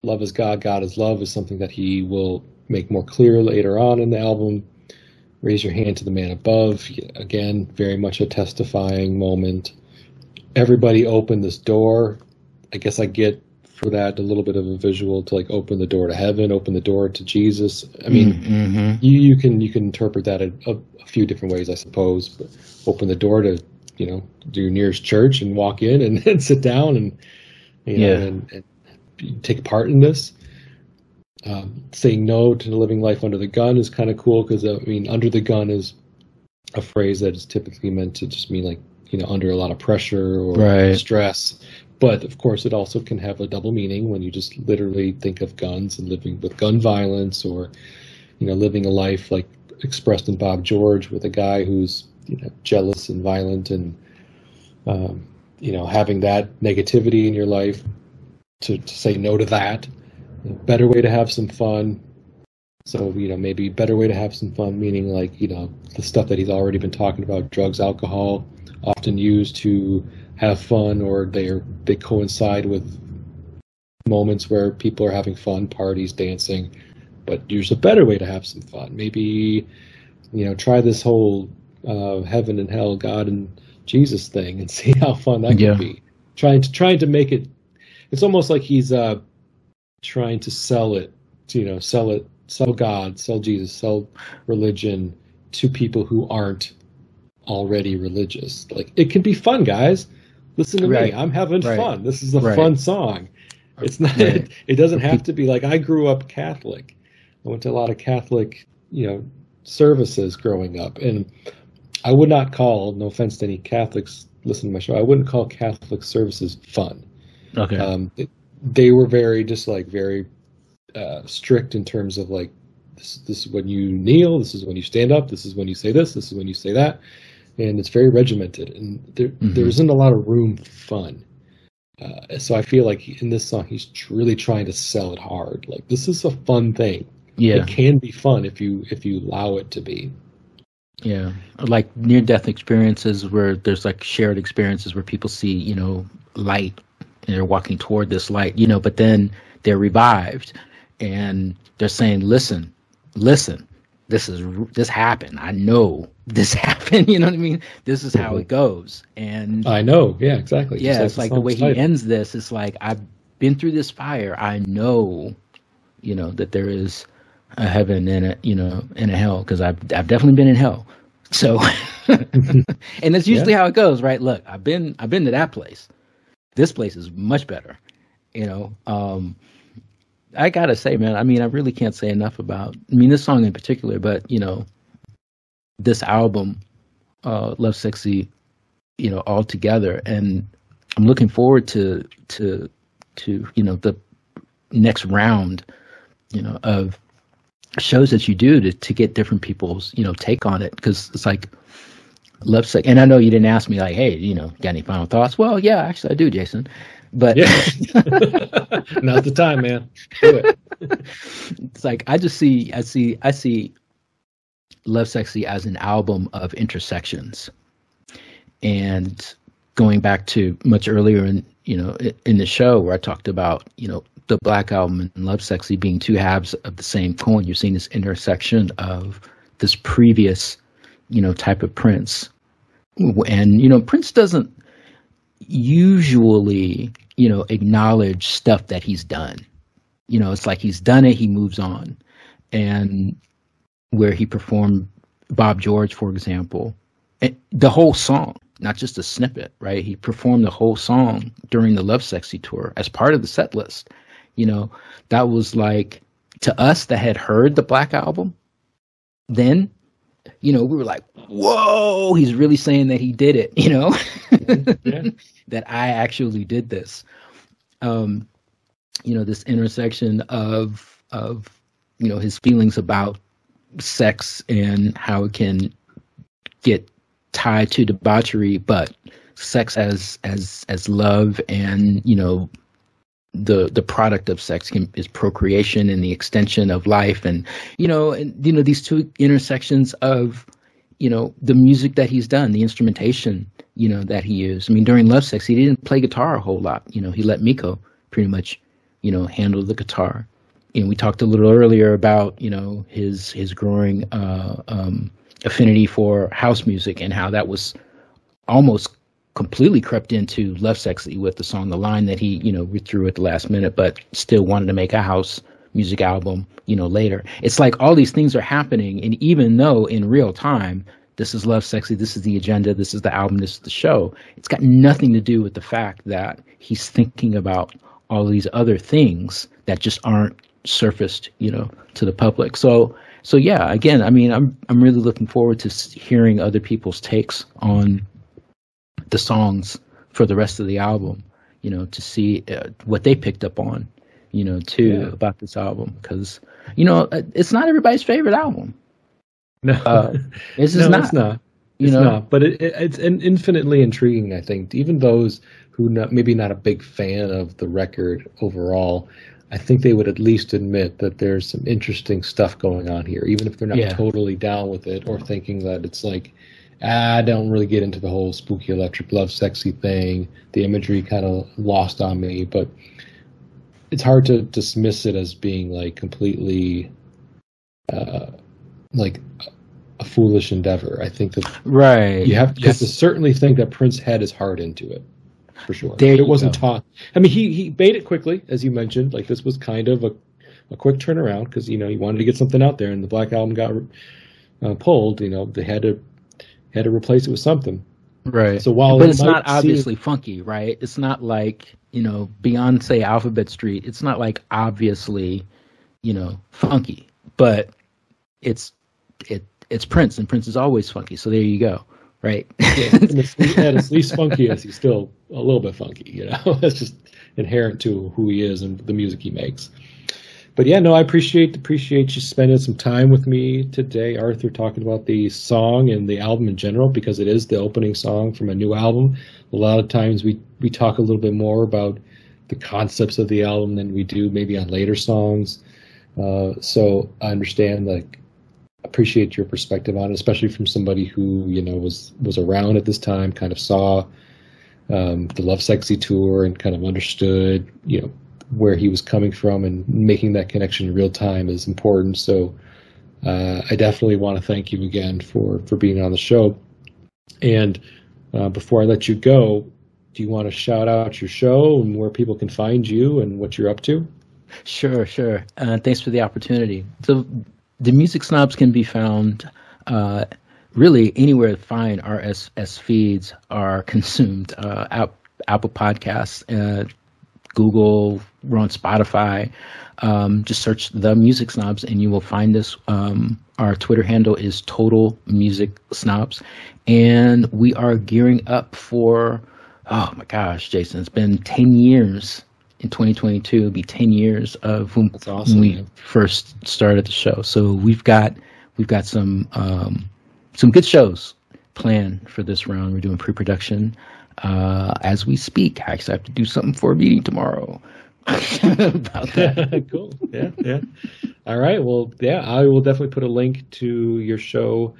Love is God, God is love is something that he will make more clear later on in the album. Raise your hand to the man above. Again, very much a testifying moment. Everybody open this door. I guess I get for that a little bit of a visual to like open the door to heaven, open the door to Jesus. I mean, you can interpret that a few different ways, I suppose. But open the door to do your nearest church and walk in and sit down and and take part in this. Saying no to living life under the gun is kind of cool, because under the gun is a phrase that is typically meant to just mean like under a lot of pressure or stress. But of course, it also can have a double meaning when you just literally think of guns and living with gun violence, or living a life like expressed in Bob George with a guy who's jealous and violent, and having that negativity in your life. To say no to that. Better way to have some fun. So maybe better way to have some fun, meaning like the stuff that he's already been talking about, drugs, alcohol, often used to have fun, or they coincide with moments where people are having fun, parties, dancing. But there's a better way to have some fun. Maybe try this whole heaven and hell, God and Jesus thing, and see how fun that can be. Trying to make it. It's almost like he's trying to sell it, sell God, sell Jesus, sell religion to people who aren't already religious. Like, it can be fun, guys. Listen to me. I'm having fun. This is a fun song. It's not. It doesn't have to be like, I grew up Catholic. I went to a lot of Catholic, services growing up, and I would not call, no offense to any Catholics listening to my show, I wouldn't call Catholic services fun. Okay. They were very strict in terms of like this is when you kneel, this is when you stand up, this is when you say this is when you say that, and it's very regimented, and there isn't a lot of room for fun. So I feel like in this song he's really trying to sell it hard. Like, this is a fun thing. Yeah, it can be fun if you allow it to be. Yeah, like near-death experiences where there's like shared experiences where people see, you know, light and they're walking toward this light, you know, but then they're revived and they're saying, listen, this happened. I know this happened. You know what I mean? This is how it goes. And I know. Yeah, exactly. Yeah, it's like the way he ends this. It's like, I've been through this fire. I know, you know, that there is a heaven and a, you know, and a hell, because I've definitely been in hell. So, and that's usually how it goes, right? Look, I've been to that place. This place is much better, you know. I gotta say, man, I mean, I really can't say enough about, I mean, this song in particular, but, you know, this album, Lovesexy, you know, all together. And I'm looking forward to, you know, the next round, you know, of shows that you do to get different people's, you know, take on it. Because it's like Lovesexy, and I know you didn't ask me like, hey, you know, got any final thoughts? Well, yeah, actually I do, Jason. But yeah. Now's the time, man. Do it. It's like I see Lovesexy as an album of intersections. And going back to much earlier in, you know, in the show where I talked about, you know, the Black Album and Lovesexy being two halves of the same coin, you're seeing this intersection of this previous, you know, type of Prince. And, you know, Prince doesn't usually, you know, acknowledge stuff that he's done. You know, it's like he's done it, he moves on. And where he performed Bob George, for example, the whole song, not just a snippet, right? He performed the whole song during the Lovesexy tour as part of the set list. You know, that was like, to us that had heard the Black Album, then, you know, we were like, whoa, he's really saying that he did it, you know, that I actually did this. You know, this intersection of, you know, his feelings about sex and how it can get tied to debauchery, but sex as love, and, you know, the product of sex is procreation and the extension of life, and you know these two intersections of, you know, the music that he's done, the instrumentation, you know, that he used. I mean, during Lovesexy, he didn't play guitar a whole lot. You know, he let Miko pretty much, you know, handle the guitar. And we talked a little earlier about, you know, his growing affinity for house music and how that was almost completely crept into Lovesexy with the song The Line that he, you know, withdrew at the last minute, but still wanted to make a house music album, you know, later. It's like all these things are happening, and even though in real time, this is Lovesexy, this is the agenda, this is the album, this is the show, it's got nothing to do with the fact that he's thinking about all these other things that just aren't surfaced, you know, to the public. So yeah, again, I mean, I'm really looking forward to hearing other people's takes on the songs for the rest of the album, you know, to see what they picked up on, you know, too, about this album. Because, you know, it's not everybody's favorite album. No, it's just not. It's not. It's not. But it's infinitely intriguing, I think. Even those who maybe not a big fan of the record overall, I think they would at least admit that there's some interesting stuff going on here, even if they're not totally down with it or thinking that it's like, I don't really get into the whole spooky electric Lovesexy thing. The imagery kind of lost on me, but it's hard to dismiss it as being like completely like a foolish endeavor. I think that you have to certainly think that Prince had his heart into it, for sure. It wasn't taught. I mean, he made it quickly, as you mentioned. Like, this was kind of a quick turnaround because, you know, he wanted to get something out there, and the Black Album got pulled. You know, they had to replace it with something. Right. So while but it's not obviously funky, right? It's not like, you know, Beyonce Alphabet Street. It's not like obviously, you know, funky, but it's Prince, and Prince is always funky. So there you go. Right. Yeah, and at its least funky as he's still a little bit funky, you know. That's just inherent to who he is and the music he makes. But yeah, no, I appreciate you spending some time with me today, Arthur, talking about the song and the album in general, because it is the opening song from a new album. A lot of times we talk a little bit more about the concepts of the album than we do maybe on later songs. So I understand, like, appreciate your perspective on it, especially from somebody who, you know, was around at this time, kind of saw the Lovesexy tour and kind of understood, you know, where he was coming from, and making that connection in real time is important. So I definitely want to thank you again for being on the show. And before I let you go, do you want to shout out your show and where people can find you and what you're up to? Sure. Thanks for the opportunity. So the Music Snobs can be found really anywhere fine RSS feeds are consumed. Apple Podcasts, Google, we're on Spotify. Just search The Music Snobs and you will find us. Our Twitter handle is Total Music Snobs. And we are gearing up for, oh my gosh, Jason, it's been 10 years. In 2022, it'll be 10 years of when we first started the show. So we've got some good shows planned for this round. We're doing pre-production as we speak. I actually have to do something for a meeting tomorrow about that. Cool. Yeah. All right. Well, yeah, I will definitely put a link to your show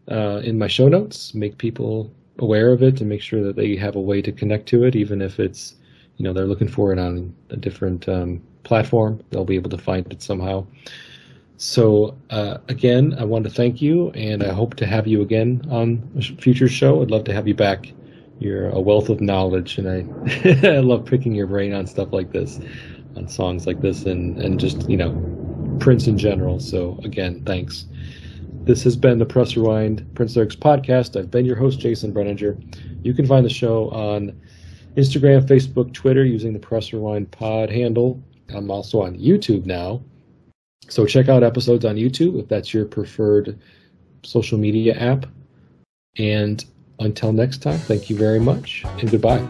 in my show notes. Make people aware of it and make sure that they have a way to connect to it, even if it's, you know, they're looking for it on a different platform. They'll be able to find it somehow. So again, I want to thank you, and I hope to have you again on a future show. I'd love to have you back. You're a wealth of knowledge, and I love picking your brain on stuff like this, on songs like this, and just, you know, Prince in general. So again, thanks. This has been the Press Rewind Prince Lyrics podcast. I've been your host, Jason Brenninger. You can find the show on Instagram, Facebook, Twitter using the Press Rewind pod handle. I'm also on YouTube now. So check out episodes on YouTube if that's your preferred social media app. And until next time, thank you very much and goodbye.